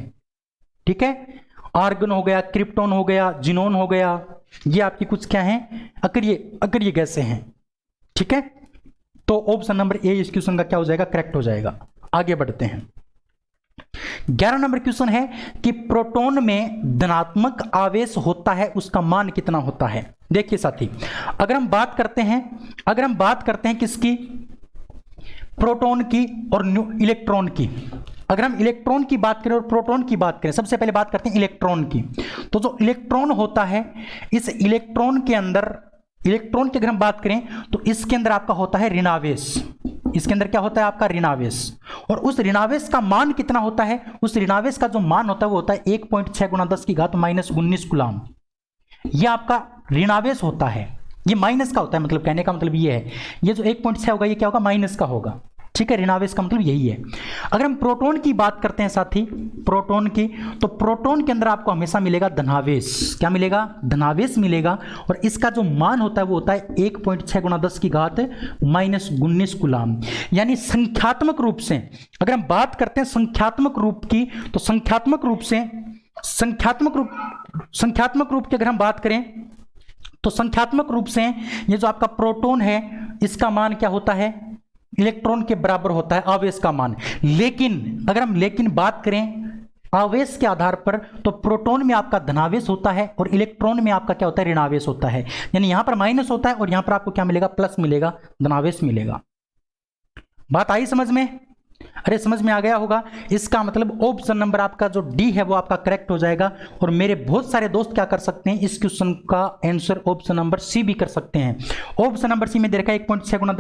ठीक है, आर्गन हो गया, क्रिप्टोन हो गया, जिनोन हो गया, ये आपकी कुछ क्या है? अक्रिय गैसें हैं। ठीक है, तो ऑप्शन नंबर ए इस क्वेश्चन का क्या हो जाएगा? करेक्ट हो जाएगा। आगे बढ़ते हैं। 11 नंबर क्वेश्चन है कि प्रोटॉन में धनात्मक आवेश होता है, उसका मान कितना होता है? देखिए साथी, अगर हम बात करते हैं किसकी? प्रोटॉन की और इलेक्ट्रॉन की। अगर हम इलेक्ट्रॉन की बात करें और प्रोटॉन की बात करें, सबसे पहले बात करते हैं इलेक्ट्रॉन की। तो जो इलेक्ट्रॉन होता है, इस इलेक्ट्रॉन के अंदर, इलेक्ट्रॉन की अगर हम बात करें तो इसके अंदर आपका होता है ऋणावेश। इसके अंदर क्या होता है? आपका ऋणावेश। और उस ऋणावेश का मान कितना होता है? उस ऋणावेश का जो मान होता है वो होता है 1.6 × 10⁻⁻19 कूलाम। ये आपका ऋणावेश होता है। ये माइनस का होता है, मतलब कहने का मतलब ये है, ये जो 1.6 होगा ये क्या होगा? माइनस का होगा। ठीक है, ऋणावेश का मतलब यही है। अगर हम प्रोटॉन की बात करते हैं साथी, प्रोटॉन की, तो प्रोटॉन के अंदर आपको हमेशा मिलेगा धनावेश। क्या मिलेगा? धनावेश मिलेगा। और इसका जो मान होता है वो होता है 1.6 × 10⁻⁻19 कूलाम। यानी संख्यात्मक रूप से अगर हम बात करते हैं संख्यात्मक रूप की, तो संख्यात्मक रूप की अगर हम बात करें तो संख्यात्मक रूप से ये जो आपका प्रोटॉन है, इसका मान क्या होता है? इलेक्ट्रॉन के बराबर होता है आवेश का मान। लेकिन अगर हम बात करें आवेश के आधार पर, तो प्रोटॉन में आपका धनावेश होता है और इलेक्ट्रॉन में आपका क्या होता है? ऋणावेश होता है। यानी यहां पर माइनस होता है और यहां पर आपको क्या मिलेगा? प्लस मिलेगा, धनावेश मिलेगा। बात आई समझ में? अरे समझ में आ गया होगा। इसका मतलब ऑप्शन नंबर आपका जो डी है वो आपका करेक्ट हो जाएगा। और मेरे बहुत सारे दोस्त क्या कर सकते हैं? इस क्वेश्चन का आंसर ऑप्शन नंबर सी भी कर सकते हैं। ऑप्शन नंबर सी में दे रखा है 1.6 ×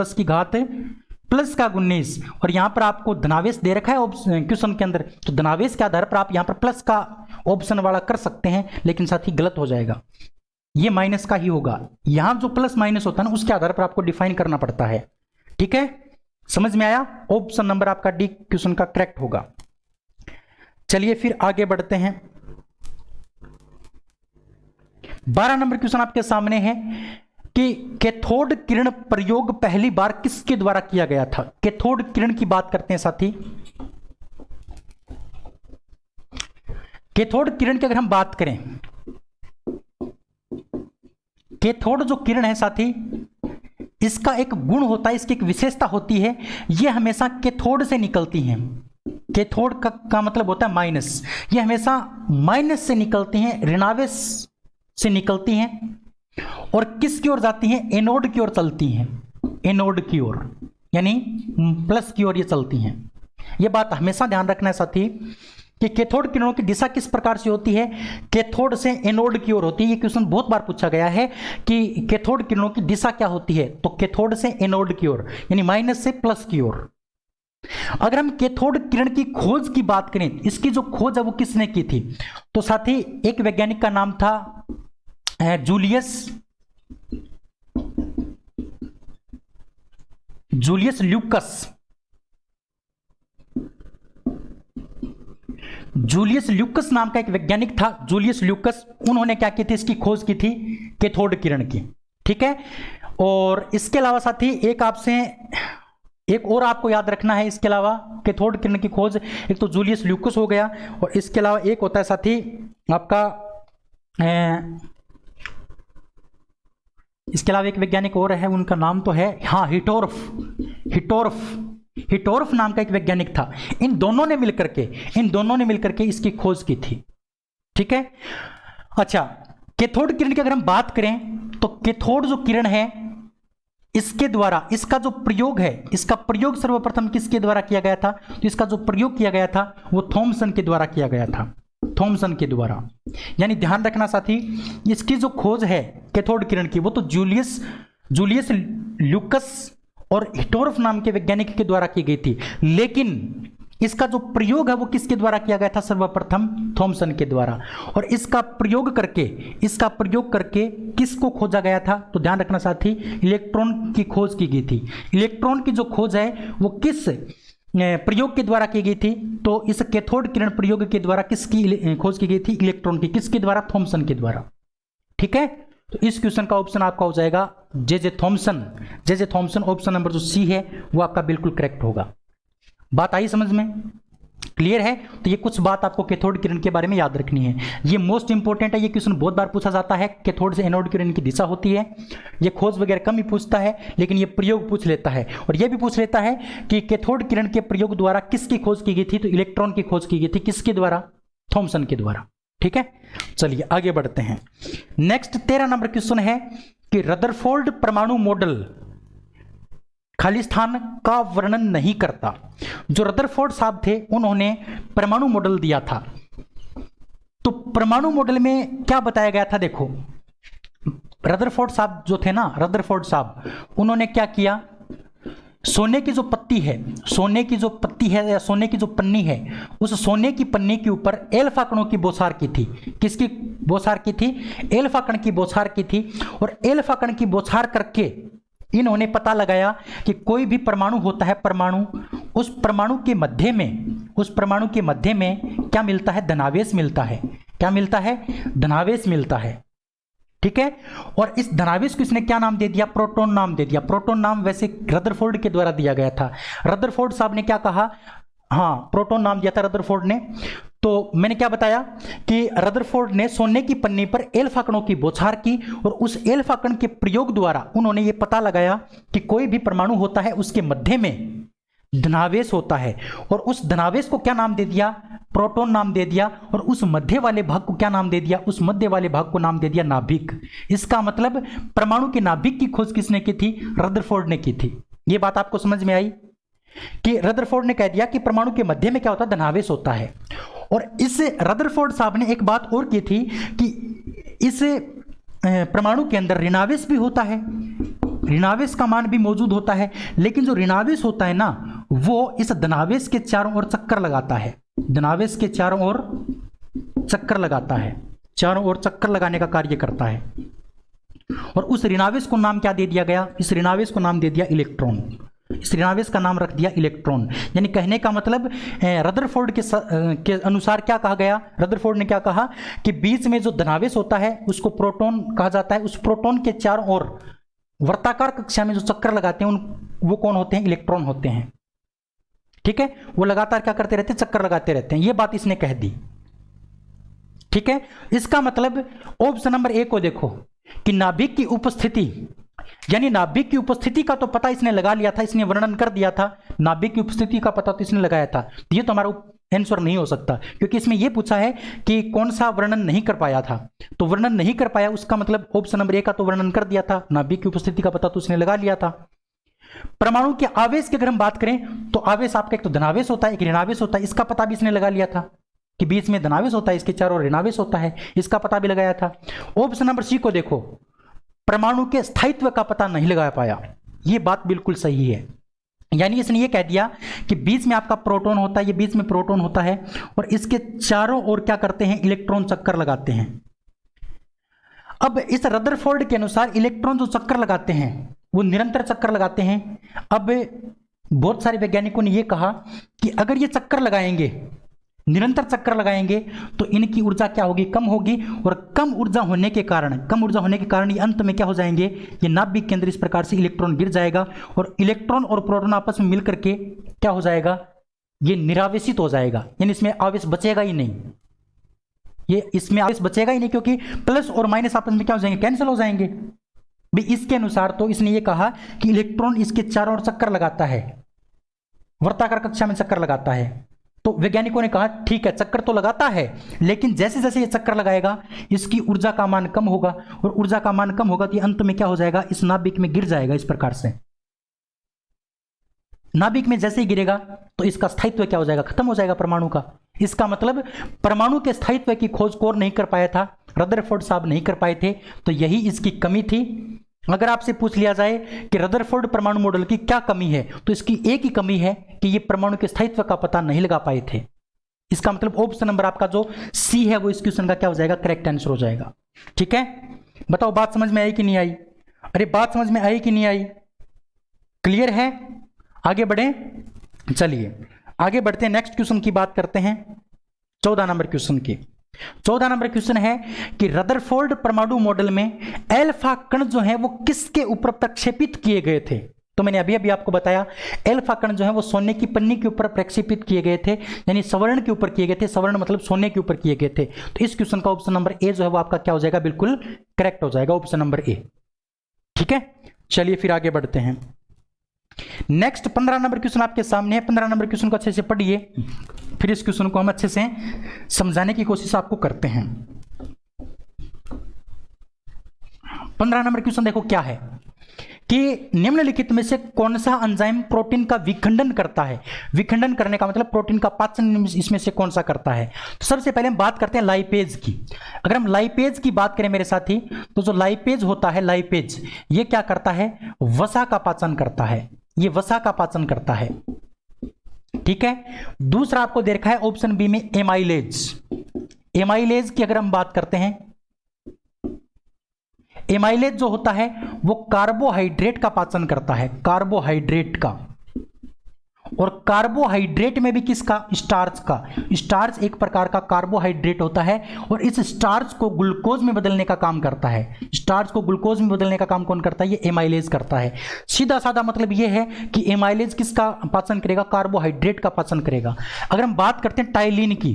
10⁻⁻19 और यहां पर आपको धनावेश दे रखा है क्वेश्चन के अंदर, तो धनावेश के आधार पर आप यहां पर प्लस का ऑप्शन वाला कर सकते हैं, लेकिन साथ ही गलत हो जाएगा। ये माइनस का ही होगा। यहां जो प्लस माइनस होता है ना, उसके आधार पर आपको डिफाइन करना पड़ता है। ठीक है, समझ में आया? ऑप्शन नंबर आपका डी क्वेश्चन का करेक्ट होगा। चलिए फिर आगे बढ़ते हैं। 12 नंबर क्वेश्चन आपके सामने है कि कैथोड किरण प्रयोग पहली बार किसके द्वारा किया गया था? कैथोड किरण की बात करते हैं साथी। कैथोड किरण की अगर हम बात करें, कैथोड जो किरण है साथी, इसका एक गुण होता है, इसकी एक विशेषता होती है, ये हमेशा कैथोड से निकलती हैं। कैथोड का मतलब होता है माइनस। ये हमेशा माइनस से निकलती हैं, ऋणावेश से निकलती हैं और किसकी ओर जाती हैं? एनोड की ओर चलती हैं। एनोड की ओर, यानी प्लस की ओर ये चलती हैं। ये बात हमेशा ध्यान रखना है साथी कि कैथोड किरणों की दिशा किस प्रकार से होती है? कैथोड से एनोड की ओर होती है। ये क्वेश्चन बहुत बार पूछा गया है कि कैथोड किरणों की दिशा क्या होती है? तो कैथोड से एनोड की ओर, यानी माइनस से प्लस की ओर। अगर हम कैथोड किरण की खोज की बात करें, इसकी जो खोज है वो किसने की थी? तो साथी एक वैज्ञानिक का नाम था जूलियस ल्यूकस। जूलियस ल्यूकस नाम का एक वैज्ञानिक था, जूलियस ल्यूकस। उन्होंने क्या की थी? इसकी खोज की थी कैथोड किरण की। ठीक है, और इसके अलावा साथी एक और आपको याद रखना है। इसके अलावा कैथोड किरण की खोज, एक तो जूलियस ल्यूकस हो गया और इसके अलावा एक होता है साथी आपका इसके अलावा एक वैज्ञानिक और है, उनका नाम तो है, हाँ, हिटोर्फ नाम का एक वैज्ञानिक था। इन दोनों ने मिलकर के इसकी खोज की थी। ठीक है। अच्छा, कैथोड किरण की अगर हम बात करें तो कैथोड जो किरण है इसके द्वारा, इसका जो प्रयोग है, इसका प्रयोग सर्वप्रथम किसके द्वारा किया गया था? तो इसका जो प्रयोग किया गया था वो थॉमसन के द्वारा किया गया था, थॉमसन के द्वारा। यानी ध्यान रखना साथी, इसकी जो खोज है कैथोड किरण की वो तो जूलियस ल्यूकस और हिटोर्फ नाम के वैज्ञानिक के द्वारा की गई थी, लेकिन इसका जो प्रयोग है वो किसके द्वारा किया गया था? सर्वप्रथम थॉमसन के द्वारा। और इसका प्रयोग करके किसको खोजा गया था? तो ध्यान रखना साथी, इलेक्ट्रॉन की खोज की गई थी। इलेक्ट्रॉन की जो खोज है वो किस प्रयोग के द्वारा की गई थी? तो इस कैथोड किरण प्रयोग के द्वारा किसकी खोज की गई थी? इलेक्ट्रॉन की। किसके द्वारा? थॉमसन के द्वारा। ठीक है। तो इस क्वेश्चन का ऑप्शन आपका हो जाएगा जे थॉमसन। ऑप्शन नंबर जो सी है वो आपका बिल्कुल करेक्ट होगा। बात आई समझ में? क्लियर है? तो ये कुछ बात आपको कैथोड किरण के बारे में याद रखनी है, ये मोस्ट इंपॉर्टेंट है। ये क्वेश्चन बहुत बार पूछा जाता है, कैथोड से एनोड किरण की दिशा होती है। ये खोज वगैरह कम ही पूछता है, लेकिन ये प्रयोग पूछ लेता है। और ये भी पूछ लेता है कि कैथोड किरण के प्रयोग द्वारा किसकी खोज की गई थी? तो इलेक्ट्रॉन की खोज की गई थी। किसके द्वारा? थॉमसन के द्वारा। ठीक है, चलिए आगे बढ़ते हैं। नेक्स्ट 13 नंबर क्वेश्चन है कि रदरफोर्ड परमाणु मॉडल खाली स्थान का वर्णन नहीं करता। जो रदरफोर्ड साहब थे उन्होंने परमाणु मॉडल दिया था, तो परमाणु मॉडल में क्या बताया गया था? देखो, रदरफोर्ड साहब जो थे ना, रदरफोर्ड साहब, उन्होंने क्या किया? सोने की जो पत्ती है या सोने की जो पन्नी है, उस सोने की पन्नी के ऊपर एल्फा कणों की बौछार की थी। किसकी बौछार की थी? एल्फा कण की बौछार की थी। और एल्फा कण की बौछार करके इन्होंने पता लगाया कि कोई भी परमाणु होता है, उस परमाणु के मध्य में क्या मिलता है? धनावेश मिलता है। क्या मिलता है? धनावेश मिलता है। ठीक है। और इस धनावेश को इसने क्या नाम दे दिया? प्रोटॉन नाम दे दिया। प्रोटॉन नाम वैसे रदरफोर्ड के द्वारा दिया गया था। रदरफोर्ड साहब ने क्या कहा? हाँ, प्रोटॉन नाम दिया था रदरफोर्ड ने। तो मैंने क्या बताया कि रदरफोर्ड ने सोने की पन्नी पर एल्फा कणों की बौछार की, और उस एल्फा कण के प्रयोग द्वारा उन्होंने ये पता लगाया कि कोई भी परमाणु होता है उसके मध्य में धनावेश होता है। और उस धनावेश को क्या नाम दे दिया? प्रोटॉन नाम दे दिया। और उस मध्य वाले भाग को क्या नाम दे दिया? उस मध्य वाले भाग को नाम दे दिया नाभिक। इसका मतलब परमाणु के नाभिक की खोज किसने की थी? रदरफोर्ड ने की थी। ये बात आपको समझ में आई कि रदरफोर्ड ने कह दिया कि परमाणु के मध्य में क्या होता है? धनावेश होता है। और इस रदरफोर्ड साहब ने एक बात और की थी कि इस परमाणु के अंदर ऋणावेश भी होता है, ऋणावेश का मान भी मौजूद होता है। लेकिन जो ऋणावेश होता है ना, वो इस धनावेश के चारों ओर चक्कर लगाता है। धनावेश के चारों ओर चक्कर लगाता है, चारों ओर चक्कर लगाने का कार्य करता है। और उस ऋणावेश को नाम क्या दे दिया गया? इस ऋणावेश को नाम दे दिया इलेक्ट्रॉन। इस ऋणावेश का नाम रख दिया इलेक्ट्रॉन। यानी कहने का मतलब रदरफोर्ड के अनुसार क्या कहा गया? रदरफोर्ड ने क्या कहा कि बीच में जो धनावेश होता है उसको प्रोटॉन कहा जाता है। उस प्रोटॉन के चारों ओर वर्ताकार कक्षा में जो चक्कर लगाते हैं वो कौन होते हैं? इलेक्ट्रॉन होते हैं। ठीक है, वो लगातार क्या करते रहते हैं? चक्कर लगाते रहते हैं। ये बात इसने कह दी। ठीक है, इसका मतलब ऑप्शन नंबर ए को देखो कि नाभिक की उपस्थिति, यानी नाभिक की उपस्थिति का तो पता इसने लगा लिया था, इसने वर्णन कर दिया था। नाभिक की उपस्थिति का पता तो इसने लगाया था। ये तो हमारा आंसर नहीं हो सकता, क्योंकि इसमें यह पूछा है कि कौन सा वर्णन नहीं कर पाया था। तो वर्णन नहीं कर पाया, उसका मतलब ऑप्शन नंबर ए का तो वर्णन कर दिया था। नाभिक की उपस्थिति का पता तो उसने लगा लिया था। परमाणु के आवेश की अगर हम बात करें तो आवेश आपका एक तो धनावेश होता है, एक ऋणावेश होता है। इसका पता भी इसने लगा लिया था कि बीच में धनावेश होता है, इसके चारों ओर ऋणावेश होता है। इसका पता भी लगाया था। ऑप्शन नंबर सी को देखो, परमाणु के स्थायित्व का पता नहीं लगा पाया। यह बात बिल्कुल सही है। यानी इसने ये कह दिया कि बीच में आपका प्रोटॉन होता है, ये बीच में प्रोटॉन होता है और इसके चारों ओर क्या करते हैं? इलेक्ट्रॉन चक्कर लगाते हैं। अब इस रदरफोर्ड के अनुसार इलेक्ट्रॉन जो चक्कर लगाते हैं वो निरंतर चक्कर लगाते हैं। अब बहुत सारे वैज्ञानिकों ने यह कहा कि अगर ये चक्कर लगाएंगे, निरंतर चक्कर लगाएंगे, तो इनकी ऊर्जा क्या होगी? कम होगी। और कम ऊर्जा होने के कारण ये अंत में क्या हो जाएंगे? ये नाभिक के अंदर इस प्रकार से इलेक्ट्रॉन गिर जाएगा और इलेक्ट्रॉन और प्रोटॉन आपस में मिलकर के क्या हो जाएगा? ये निरावेशित हो जाएगा। यानी इसमें आवेश बचेगा ही नहीं। इसमें आवेश बचेगा ही नहीं, क्योंकि प्लस और माइनस आपस में क्या हो जाएंगे? कैंसिल हो जाएंगे। भाई इसके अनुसार तो इसने ये कहा कि इलेक्ट्रॉन इसके चारों ओर चक्कर लगाता है, वर्ताकार कक्षा में चक्कर लगाता है। तो वैज्ञानिकों ने कहा ठीक है चक्कर तो लगाता है, लेकिन जैसे जैसे ये चक्कर लगाएगा इसकी ऊर्जा का मान कम होगा, और ऊर्जा का मान कम होगा तो अंत में क्या हो जाएगा, इस नाभिक में गिर जाएगा। इस प्रकार से नाभिक में जैसे ही गिरेगा तो इसका स्थायित्व क्या हो जाएगा, खत्म हो जाएगा परमाणु का। इसका मतलब परमाणु के स्थायित्व की खोज कौन नहीं कर पाया था, रदरफोर्ड साहब नहीं कर पाए थे, तो यही इसकी कमी थी। अगर आपसे पूछ लिया जाए कि रदरफोर्ड परमाणु मॉडल की क्या कमी है, तो इसकी एक ही कमी है कि ये परमाणु के स्थायित्व का पता नहीं लगा पाए थे। इसका मतलब ऑप्शन नंबर आपका जो सी है वो इस क्वेश्चन का क्या हो जाएगा, करेक्ट आंसर हो जाएगा। ठीक है, बताओ बात समझ में आई कि नहीं आई? अरे बात समझ में आई कि नहीं आई? क्लियर है? आगे बढ़े, चलिए आगे बढ़ते हैं, नेक्स्ट क्वेश्चन की बात करते हैं, 14 नंबर क्वेश्चन की। 14 नंबर क्वेश्चन है कि रदरफोर्ड परमाणु मॉडल में एल्फा कण जो है वो किसके ऊपर प्रक्षेपित किए गए थे? तो मैंने अभी अभी आपको बताया एल्फा कण जो है वो सोने की पन्नी के ऊपर प्रक्षेपित किए गए थे, यानी स्वर्ण के ऊपर किए गए थे। स्वर्ण मतलब सोने के ऊपर किए गए थे। तो इस क्वेश्चन का ऑप्शन नंबर ए जो है वो आपका क्या हो जाएगा, बिल्कुल करेक्ट हो जाएगा, ऑप्शन नंबर ए। ठीक है, चलिए फिर आगे बढ़ते हैं। नेक्स्ट 15 नंबर क्वेश्चन आपके सामने है। 15 नंबर क्वेश्चन को अच्छे से पढ़िए, फिर इस क्वेश्चन को हम अच्छे से समझाने की कोशिश आपको करते हैं। 15 नंबर क्वेश्चन देखो क्या है कि निम्नलिखित में से कौन सा एंजाइम प्रोटीन का विखंडन करता है? विखंडन करने का मतलब प्रोटीन का पाचन इसमें से कौन सा करता है? तो सबसे पहले हम बात करते हैं लाइपेज की। अगर हम लाइपेज की बात करें मेरे साथी, तो जो लाइपेज होता है, लाइपेज ये क्या करता है, वसा का पाचन करता है, ये वसा का पाचन करता है। ठीक है, दूसरा आपको दे रखा है ऑप्शन बी में एमाइलेज। एमाइलेज की अगर हम बात करते हैं, एमाइलेज जो होता है वो कार्बोहाइड्रेट का पाचन करता है, कार्बोहाइड्रेट का। और कार्बोहाइड्रेट में भी किसका, स्टार्च का। स्टार्च एक प्रकार का कार्बोहाइड्रेट होता है और इस स्टार्च को ग्लूकोज में बदलने का काम करता है। स्टार्च को ग्लूकोज में बदलने का काम कौन करता है, ये एमाइलेज करता है। सीधा साधा मतलब ये है कि एमाइलेज किसका पाचन करेगा, कार्बोहाइड्रेट का पाचन करेगा। अगर हम बात करते हैं टाइलिन की,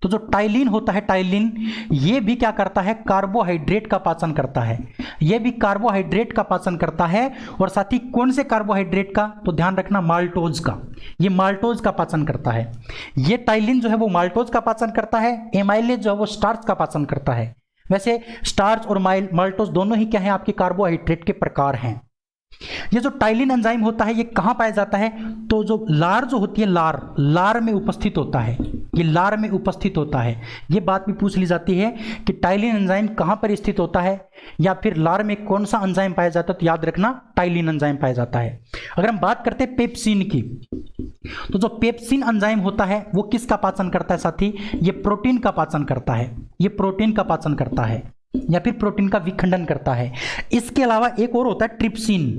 तो जो टाइलिन होता है, टाइलिन ये भी क्या करता है, कार्बोहाइड्रेट का पाचन करता है। ये भी कार्बोहाइड्रेट का पाचन करता है, और साथ ही कौन से कार्बोहाइड्रेट का, तो ध्यान रखना माल्टोज का। ये माल्टोज का पाचन करता है। ये टाइलिन जो है वो माल्टोज का पाचन करता है, एमाइलेज जो है वो स्टार्च का पाचन करता है। वैसे स्टार्च और माल्टोज दोनों ही क्या है, आपके कार्बोहाइड्रेट के प्रकार हैं। ये जो टाइलिन एंजाइम होता है ये कहां पाया जाता है, तो जो लार जो होती है, लार में उपस्थित होता है। ये लार में उपस्थित होता है। ये बात भी पूछ ली जाती है कि टाइलिन एंजाइम कहां पर स्थित होता है, या फिर लार में कौन सा एंजाइम पाया जाता है, तो याद रखना टाइलिन एंजाइम पाया जाता है। अगर हम बात करते हैं पेप्सिन की, तो जो पेप्सिन एंजाइम होता है वो किसका पाचन करता है साथी, ये प्रोटीन का पाचन करता है। ये प्रोटीन का पाचन करता है या फिर प्रोटीन का विखंडन करता है। इसके अलावा एक और होता है ट्रिप्सिन।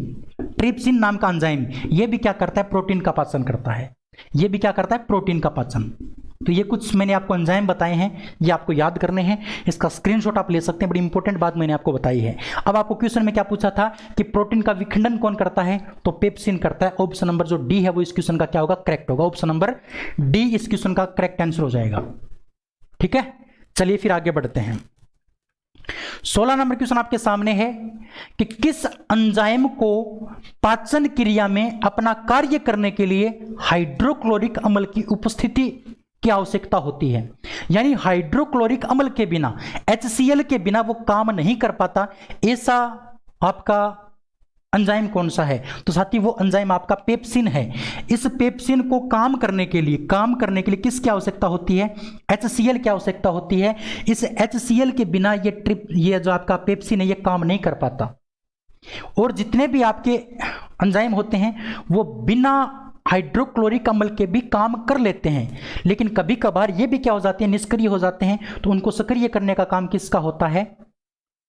ट्रिप्सिन नाम का एंजाइम, ये भी क्या करता है, प्रोटीन का पाचन करता है। ये भी क्या करता है, प्रोटीन का पाचन। तो ये कुछ मैंने आपको एंजाइम बताए हैं, ये आपको याद करने हैं। इसका स्क्रीनशॉट आप ले सकते हैं, बड़ी इंपॉर्टेंट बात मैंने आपको बताई है। अब आपको क्वेश्चन में क्या पूछा था कि प्रोटीन का विखंडन कौन करता है, तो पेप्सिन करता है। ऑप्शन नंबर जो डी है वो इस क्वेश्चन का क्या होगा, करेक्ट होगा। ऑप्शन नंबर डी इस क्वेश्चन का करेक्ट आंसर हो जाएगा। ठीक है, चलिए फिर आगे बढ़ते हैं। 16 नंबर क्वेश्चन आपके सामने है कि किस एंजाइम को पाचन क्रिया में अपना कार्य करने के लिए हाइड्रोक्लोरिक अम्ल की उपस्थिति की आवश्यकता होती है। यानी हाइड्रोक्लोरिक अम्ल के बिना, HCl के बिना वो काम नहीं कर पाता। ऐसा आपका एंजाइम कौन सा है, तो साथी वो एंजाइम आपका पेप्सिन है। इस पेप्सिन को काम करने के लिए किसकी आवश्यकता होती है, HCl की आवश्यकता होती है। इस HCl के बिना ये जो आपका पेप्सिन है ये काम नहीं कर पाता। और जितने भी आपके एंजाइम होते हैं वो बिना हाइड्रोक्लोरिक अम्ल के भी काम कर लेते हैं, लेकिन कभी कभार ये भी क्या हो जाते हैं, निष्क्रिय हो जाते हैं। तो उनको सक्रिय करने का काम किसका होता है,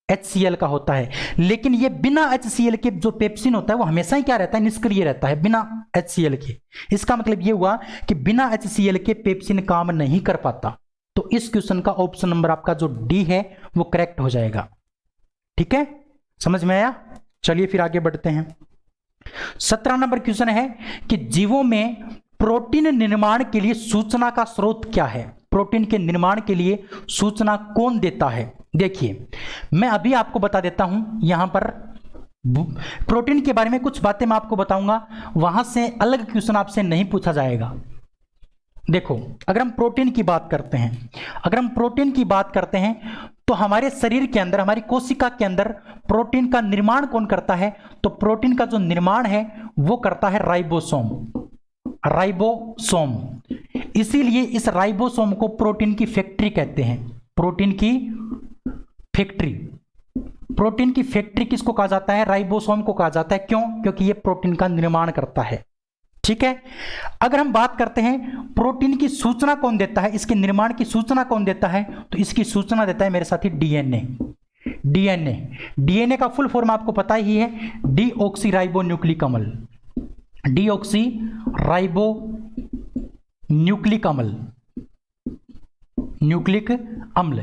HCl का होता है। लेकिन ये बिना HCl के जो पेप्सिन होता है वो हमेशा ही क्या रहता है, निष्क्रिय रहता है, बिना HCl के। इसका मतलब ये हुआ कि बिना HCl के पेप्सिन काम नहीं कर पाता। तो इस क्वेश्चन का ऑप्शन नंबर आपका जो डी है वो करेक्ट हो जाएगा। ठीक है, समझ में आया? चलिए फिर आगे बढ़ते हैं। 17 नंबर क्वेश्चन है कि जीवों में प्रोटीन निर्माण के लिए सूचना का स्रोत क्या है। प्रोटीन के निर्माण के लिए सूचना कौन देता है? देखिए मैं अभी आपको बता देता हूं, यहां पर प्रोटीन के बारे में कुछ बातें मैं आपको बताऊंगा, वहां से अलग क्वेश्चन आपसे नहीं पूछा जाएगा। देखो, अगर हम प्रोटीन की बात करते हैं, तो हमारे शरीर के अंदर, हमारी कोशिका के अंदर प्रोटीन का निर्माण कौन करता है? तो प्रोटीन का जो निर्माण है वो करता है राइबोसोम। इसीलिए इस राइबोसोम को प्रोटीन की फैक्ट्री कहते हैं। प्रोटीन की फैक्ट्री किसको कहा जाता है? राइबोसोम को कहा जाता है। क्यों? क्योंकि ये प्रोटीन का निर्माण करता है। ठीक है। अगर हम बात करते हैं प्रोटीन की सूचना कौन देता है, इसके निर्माण की सूचना कौन देता है, तो इसकी सूचना देता है मेरे साथी डीएनए। डीएनए का फुल फॉर्म आपको पता ही है, डीऑक्सीराइबोन्यूक्लिक अम्ल,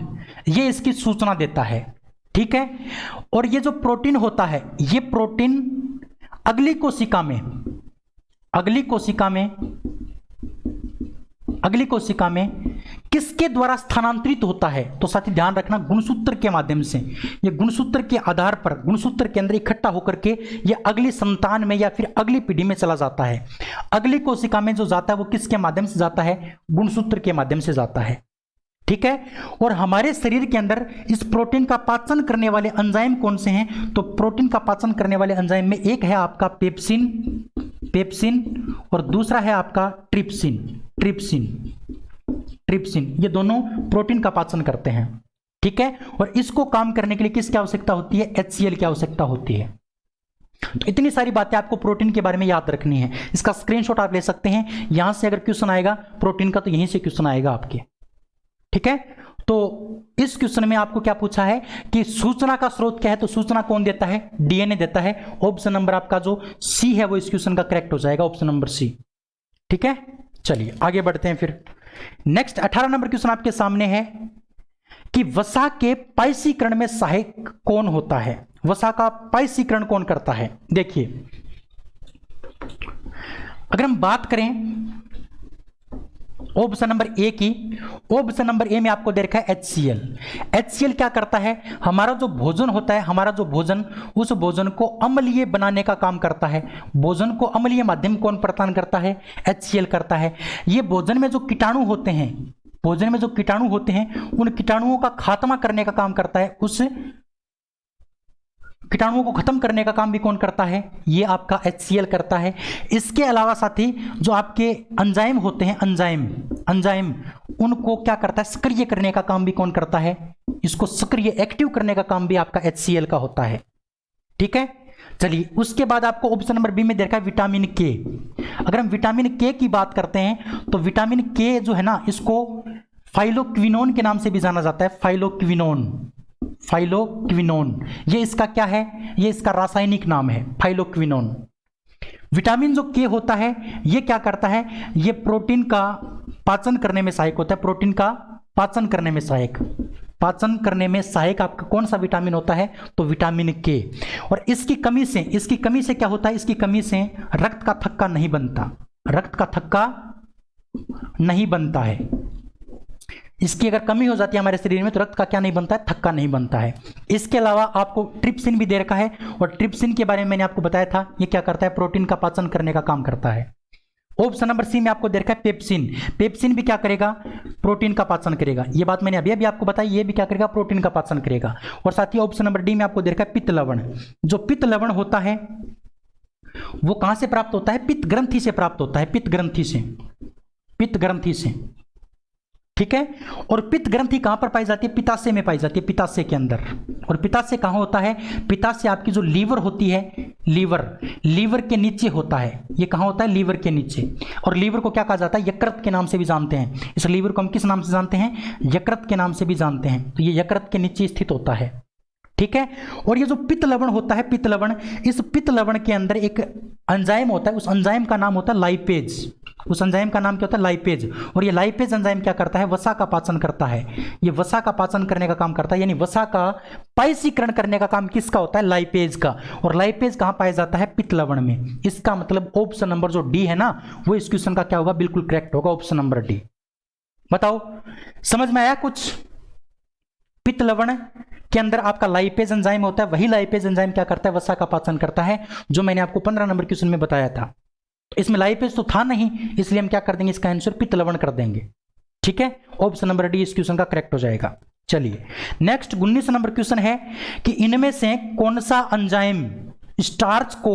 ये इसकी सूचना देता है। ठीक है। और ये जो प्रोटीन होता है, ये प्रोटीन अगली कोशिका में किसके द्वारा स्थानांतरित होता है? तो साथी ध्यान रखना, गुणसूत्र के माध्यम से। ये गुणसूत्र के आधार पर, गुणसूत्र के अंदर इकट्ठा होकर के ये अगली संतान में या फिर अगली पीढ़ी में चला जाता है। अगली कोशिका में जो जाता है वो किसके माध्यम से जाता है? गुणसूत्र के माध्यम से जाता है। ठीक है। और हमारे शरीर के अंदर इस प्रोटीन का पाचन करने वाले एंजाइम कौन से हैं? तो प्रोटीन का पाचन करने वाले एंजाइम में एक है आपका पेप्सिन और दूसरा है आपका ट्रिप्सिन। ये दोनों प्रोटीन का पाचन करते हैं। ठीक है। और इसको काम करने के लिए किसकी आवश्यकता होती है? HCl की आवश्यकता होती है। तो इतनी सारी बातें आपको प्रोटीन के बारे में याद रखनी है। इसका स्क्रीनशॉट आप ले सकते हैं। यहां से अगर क्वेश्चन आएगा प्रोटीन का, तो यहीं से क्वेश्चन आएगा आपके। ठीक है। तो इस क्वेश्चन में आपको क्या पूछा है कि सूचना का स्रोत क्या है? तो सूचना कौन देता है? डीएनए देता है। ऑप्शन नंबर आपका जो सी है वो इस क्वेश्चन का करेक्ट हो जाएगा, ऑप्शन नंबर सी। ठीक है। चलिए आगे बढ़ते हैं फिर। नेक्स्ट 18 नंबर क्वेश्चन आपके सामने है कि वसा के पाइसीकरण में सहायक कौन होता है? वसा का पाइसीकरण कौन करता है? देखिए, अगर हम बात करें ऑप्शन नंबर ए की, ऑप्शन नंबर ए में आपको दे रखा है HCl क्या करता है? हमारा जो भोजन होता है, उस भोजन को अम्लीय बनाने का काम करता है। भोजन को अम्लीय माध्यम कौन प्रदान करता है? HCl करता है। ये भोजन में जो कीटाणु होते हैं, उन कीटाणुओं का खात्मा करने का काम करता है। उस कीटाणुओं को खत्म करने का काम भी कौन करता है? ये आपका HCl करता है। इसके अलावा साथी जो आपके एंजाइम होते हैं, एंजाइम उनको क्या करता है? सक्रिय करने का काम भी कौन करता है? इसको सक्रिय एक्टिव करने का काम भी आपका HCl का होता है। ठीक है। चलिए, उसके बाद आपको ऑप्शन नंबर बी में देखा है विटामिन के। अगर हम विटामिन के की बात करते हैं तो विटामिन के जो है ना, इसको फाइलोक्विनोन के नाम से भी जाना जाता है। फाइलोक्विनोन, ये इसका क्या है? ये इसका रासायनिक नाम है, फाइलोक्विनोन। विटामिन जो के होता है, ये क्या करता है? ये प्रोटीन का पाचन करने में सहायक होता है। प्रोटीन का पाचन करने में सहायक आपका कौन सा विटामिन होता है? तो विटामिन के। और इसकी कमी से क्या होता है? इसकी कमी से रक्त का थक्का नहीं बनता है। इसकी अगर कमी हो जाती है हमारे शरीर में तो रक्त का क्या नहीं बनता है? थक्का नहीं बनता है। इसके अलावा आपको ट्रिप्सिन भी दे रखा है, और ट्रिप्सिन के बारे में मैंने आपको बताया था, ये क्या करता है? प्रोटीन का पाचन करने का काम करता है। ऑप्शन नंबर सी में आपको दे रखा है पेप्सिन भी क्या करेगा? प्रोटीन का पाचन करेगा। ये बात मैंने अभी आपको बताई, ये भी क्या करेगा? प्रोटीन का पाचन करेगा। और साथ ही ऑप्शन नंबर डी में आपको दे रखा है पित्त लवण। जो पित्त लवण होता है वो कहां से प्राप्त होता है? पित्त ग्रंथि से प्राप्त होता है। पित्त ग्रंथि से। ठीक है। और पित्त ग्रंथि कहां पर पाई जाती है? पित्ताशय में पाई जाती है, पित्ताशय के अंदर। और पित्ताशय कहां होता है? पित्ताशय आपकी जो लीवर होती है, लीवर के नीचे होता है। ये कहां होता है? लीवर के नीचे। और लीवर को क्या कहा जाता है? यकृत के नाम से भी जानते हैं। इस लीवर को हम किस नाम से जानते हैं? यकृत के नाम से भी जानते हैं। तो ये यकृत के नीचे स्थित होता है। ठीक है। और ये जो पित्त लवण होता है, इस पित्त लवण के अंदर एक एंजाइम होता है। उस एंजाइम का नाम होता है लाइपेज। उस एंजाइम का नाम क्या होता है? लाइपेज। और ये लाइपेज एंजाइम क्या करता है? वसा का पाचन करता है। ये वसा का पाचन करने का काम करता है, यानी वसा का पाइसीकरण करने का काम किसका होता है? लाइपेज का। और लाइपेज कहां पाया जाता है? पित्त लवण में। इसका मतलब ऑप्शन नंबर जो डी है ना, वो इस क्वेश्चन का क्या होगा? बिल्कुल करेक्ट होगा, ऑप्शन नंबर डी। बताओ, समझ में आया कुछ? पित्त लवण के अंदर आपका लाइपेज एंजाइम होता है, वही लाइपेज एंजाइम क्या करता है, वसा का पाचन करता है, जो मैंने आपको 15 नंबर क्वेश्चन में बताया था। तो इसमें लाइपेज तो था नहीं, इसलिए हम क्या कर देंगे, इसका आंसर पित्त लवण कर देंगे। ठीक है, ऑप्शन नंबर डी इस क्वेश्चन का करेक्ट हो जाएगा। चलिए नेक्स्ट 19 नंबर क्वेश्चन है कि इनमें से कौन सा एंजाइम स्टार्च को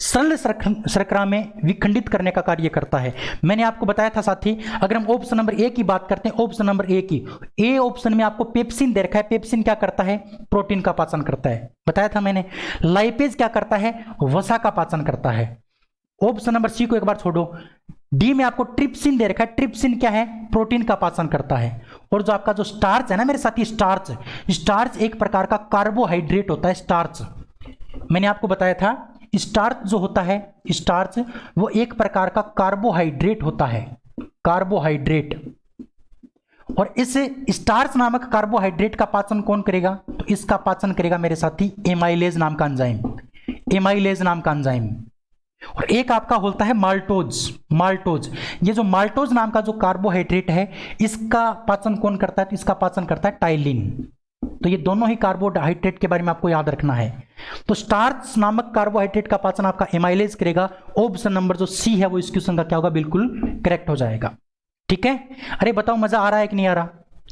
सरल शर्करा में विखंडित करने का कार्य करता है। मैंने आपको बताया था साथी, अगर हम ऑप्शन नंबर ए की बात करते हैं, ऑप्शन नंबर ए की, ए ऑप्शन में आपको पेप्सिन दे रखा है। पेप्सिन क्या करता है, प्रोटीन का पाचन करता है, बताया था मैंने। लाइपेज क्या करता है, वसा का पाचन करता है। ऑप्शन नंबर सी को एक बार छोड़ो, डी में आपको ट्रिप्सिन दे रखा है। ट्रिप्सिन क्या है, प्रोटीन का पाचन करता है। और जो आपका जो स्टार्च है ना मेरे साथी, स्टार्च, स्टार्च एक प्रकार का कार्बोहाइड्रेट होता है। स्टार्च मैंने आपको बताया था, स्टार्च जो होता है, स्टार्च वो एक प्रकार का कार्बोहाइड्रेट होता है, कार्बोहाइड्रेट। और इस स्टार्च नामक कार्बोहाइड्रेट का पाचन कौन करेगा, तो इसका पाचन करेगा मेरे साथी एमाइलेज नाम का एंजाइम, एमाइलेज नाम का एंजाइम। और एक आपका होता है माल्टोज, माल्टोज। ये जो माल्टोज नाम का जो कार्बोहाइड्रेट है, इसका पाचन कौन करता है, तो इसका पाचन करता है टाइलिन। तो ये दोनों ही कार्बोहाइड्रेट के बारे में आपको याद रखना है। तो स्टार्च नामक कार्बोहाइड्रेट का पाचन आपका एमाइलेज करेगा। ऑप्शन नंबर जो सी है वो इस क्वेश्चन का क्या होगा, बिल्कुल करेक्ट हो जाएगा। ठीक है, अरे बताओ मजा आ रहा है कि नहीं आ रहा।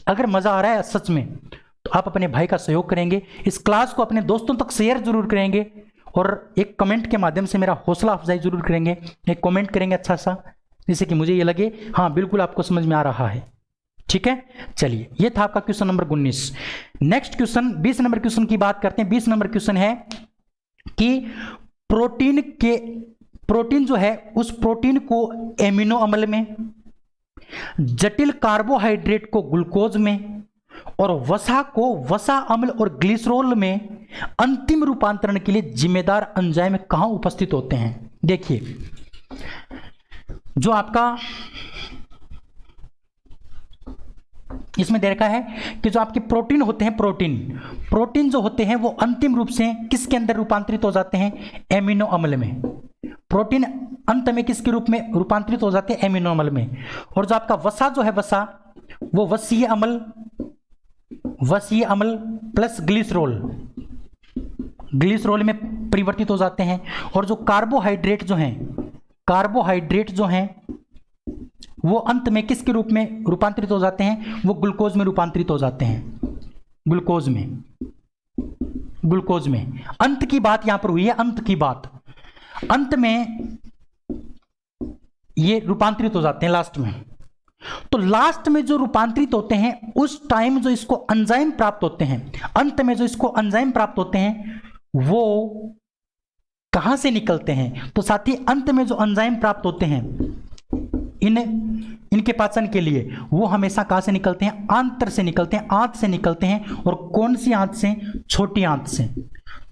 अगर मजा आ रहा है सच में, तो आप अपने भाई का सहयोग करेंगे, इस क्लास को अपने दोस्तों तक शेयर जरूर करेंगे, और एक कमेंट के माध्यम से मेरा हौसला अफजाई जरूर करेंगे। एक कमेंट करेंगे अच्छा सा, जिससे कि मुझे ये लगे हाँ बिल्कुल आपको समझ में आ रहा है। ठीक है, चलिए ये था आपका question number 19। Next question 20 number question की बात करते हैं। 20 नंबर क्वेश्चन है कि प्रोटीन जो है, उस प्रोटीन को एमिनो अम्ल में, जटिल कार्बोहाइड्रेट को ग्लूकोज में, और वसा को वसा अम्ल और ग्लिसरॉल में अंतिम रूपांतरण के लिए जिम्मेदार एंजाइम कहां उपस्थित होते हैं। देखिए, जो आपका इसमें दे रखा है कि जो आपके प्रोटीन होते हैं, प्रोटीन जो होते हैं वो अंतिम रूप से किसके अंदर रूपांतरित हो जाते हैं, एमिनो अम्ल में। प्रोटीन अंत में किसके रूप में रूपांतरित हो जाते हैं, एमिनो अम्ल में। और जो आपका वसा जो है, वसा वो वसीय अम्ल प्लस ग्लिसरॉल में परिवर्तित हो जाते हैं। और जो कार्बोहाइड्रेट जो हैं वो अंत में किसके रूप में रूपांतरित हो जाते हैं, वो ग्लूकोज में रूपांतरित हो जाते हैं, ग्लूकोज में। अंत की बात यहां पर हुई है, अंत की बात, अंत में ये रूपांतरित हो जाते हैं लास्ट में। तो लास्ट में जो रूपांतरित होते हैं, उस टाइम जो इसको एंजाइम प्राप्त होते हैं, अंत में जो इसको एंजाइम प्राप्त होते हैं, वो कहां से निकलते हैं, तो साथी अंत में जो एंजाइम प्राप्त होते हैं इनके पाचन के लिए, वो हमेशा कहां से निकलते हैं, आंत्र से निकलते हैं, आंत से निकलते हैं। और कौन सी आंत से, छोटी आंत से।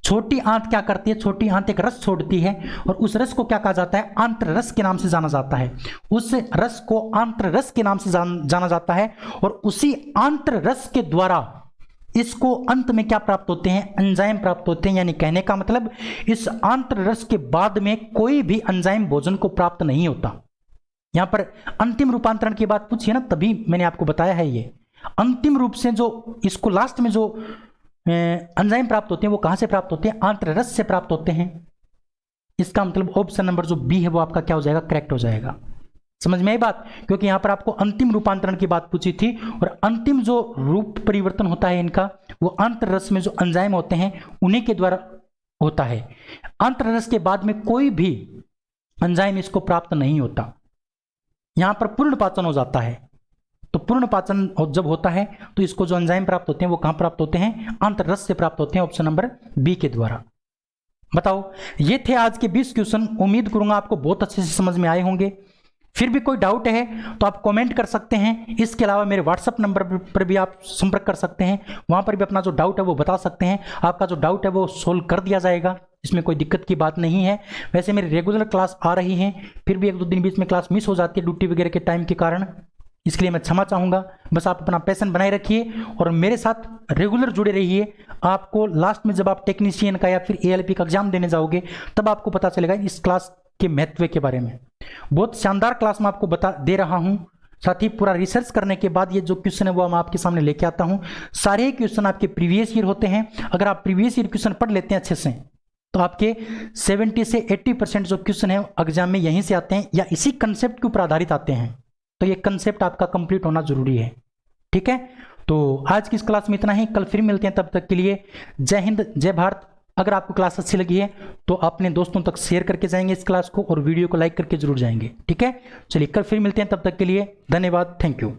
छोटी आंत क्या करती है, छोटी आंत एक रस छोड़ती है, और उस रस को क्या कहा जाता है, आंत्र रस के नाम से जाना जाता है। उस रस को आंत्र रस के नाम से जाना जाता है। और उसी आंत्र रस के द्वारा इसको अंत में क्या प्राप्त होते हैं, एंजाइम प्राप्त होते हैं। यानी कहने का मतलब, इस आंत्र रस के बाद में कोई भी एंजाइम भोजन को प्राप्त नहीं होता। यहां पर अंतिम रूपांतरण की बात पूछिए ना, तभी मैंने आपको बताया है। ये अंतिम रूप से जो इसको लास्ट में जो एंजाइम प्राप्त होते हैं, वो कहां से प्राप्त होते हैं, आंत्र रस से प्राप्त होते हैं। इसका मतलब ऑप्शन नंबर जो बी है वो आपका क्या हो जाएगा, करेक्ट हो जाएगा। समझ में आई बात, क्योंकि यहां पर आपको अंतिम रूपांतरण की बात पूछी थी, और अंतिम जो रूप परिवर्तन होता है इनका, वो आंत्र रस में जो एंजाइम होते हैं उन्हीं के द्वारा होता है। आंत्र रस के बाद में कोई भी एंजाइम इसको प्राप्त नहीं होता। यहां पर पूर्ण पाचन हो जाता है। तो पूर्ण पाचन जब होता है, तो इसको जो एंजाइम प्राप्त होते हैं वो कहां प्राप्त होते हैं, आंत्र रस से प्राप्त होते हैं, ऑप्शन नंबर बी के द्वारा। बताओ, ये थे आज के 20 क्वेश्चन। उम्मीद करूंगा आपको बहुत अच्छे से समझ में आए होंगे। फिर भी कोई डाउट है तो आप कमेंट कर सकते हैं। इसके अलावा मेरे व्हाट्सएप नंबर पर भी आप संपर्क कर सकते हैं, वहां पर भी अपना जो डाउट है वो बता सकते हैं। आपका जो डाउट है वो सोल्व कर दिया जाएगा, इसमें कोई दिक्कत की बात नहीं है। वैसे मेरी रेगुलर क्लास आ रही है, फिर भी 1-2 दिन बीच में क्लास मिस हो जाती है ड्यूटी वगैरह के टाइम के कारण, इसलिए मैं क्षमा चाहूँगा। बस आप अपना पैशन बनाए रखिए और मेरे साथ रेगुलर जुड़े रहिए। आपको लास्ट में जब आप टेक्नीशियन का या फिर ALP का एग्जाम देने जाओगे, तब आपको पता चलेगा इस क्लास के महत्व के बारे में। बहुत शानदार क्लास मैं आपको दे रहा हूँ, साथ ही पूरा रिसर्च करने के बाद ये जो क्वेश्चन है वो मैं आपके सामने लेके आता हूँ। सारे क्वेश्चन आपके प्रीवियस ईयर होते हैं। अगर आप प्रीवियस ईयर क्वेश्चन पढ़ लेते हैं अच्छे से तो आपके 70 से 80% जो क्वेश्चन है एग्जाम में यहीं से आते हैं या इसी कंसेप्ट के ऊपर आधारित आते हैं। तो ये कंसेप्ट आपका कंप्लीट होना जरूरी है। ठीक है, तो आज की इस क्लास में इतना ही। कल फिर मिलते हैं, तब तक के लिए जय हिंद, जय भारत। अगर आपको क्लास अच्छी लगी है तो अपने दोस्तों तक शेयर करके जाएंगे इस क्लास को और वीडियो को लाइक करके जरूर जाएंगे। ठीक है, चलिए कल फिर मिलते हैं, तब तक के लिए धन्यवाद, थैंक यू।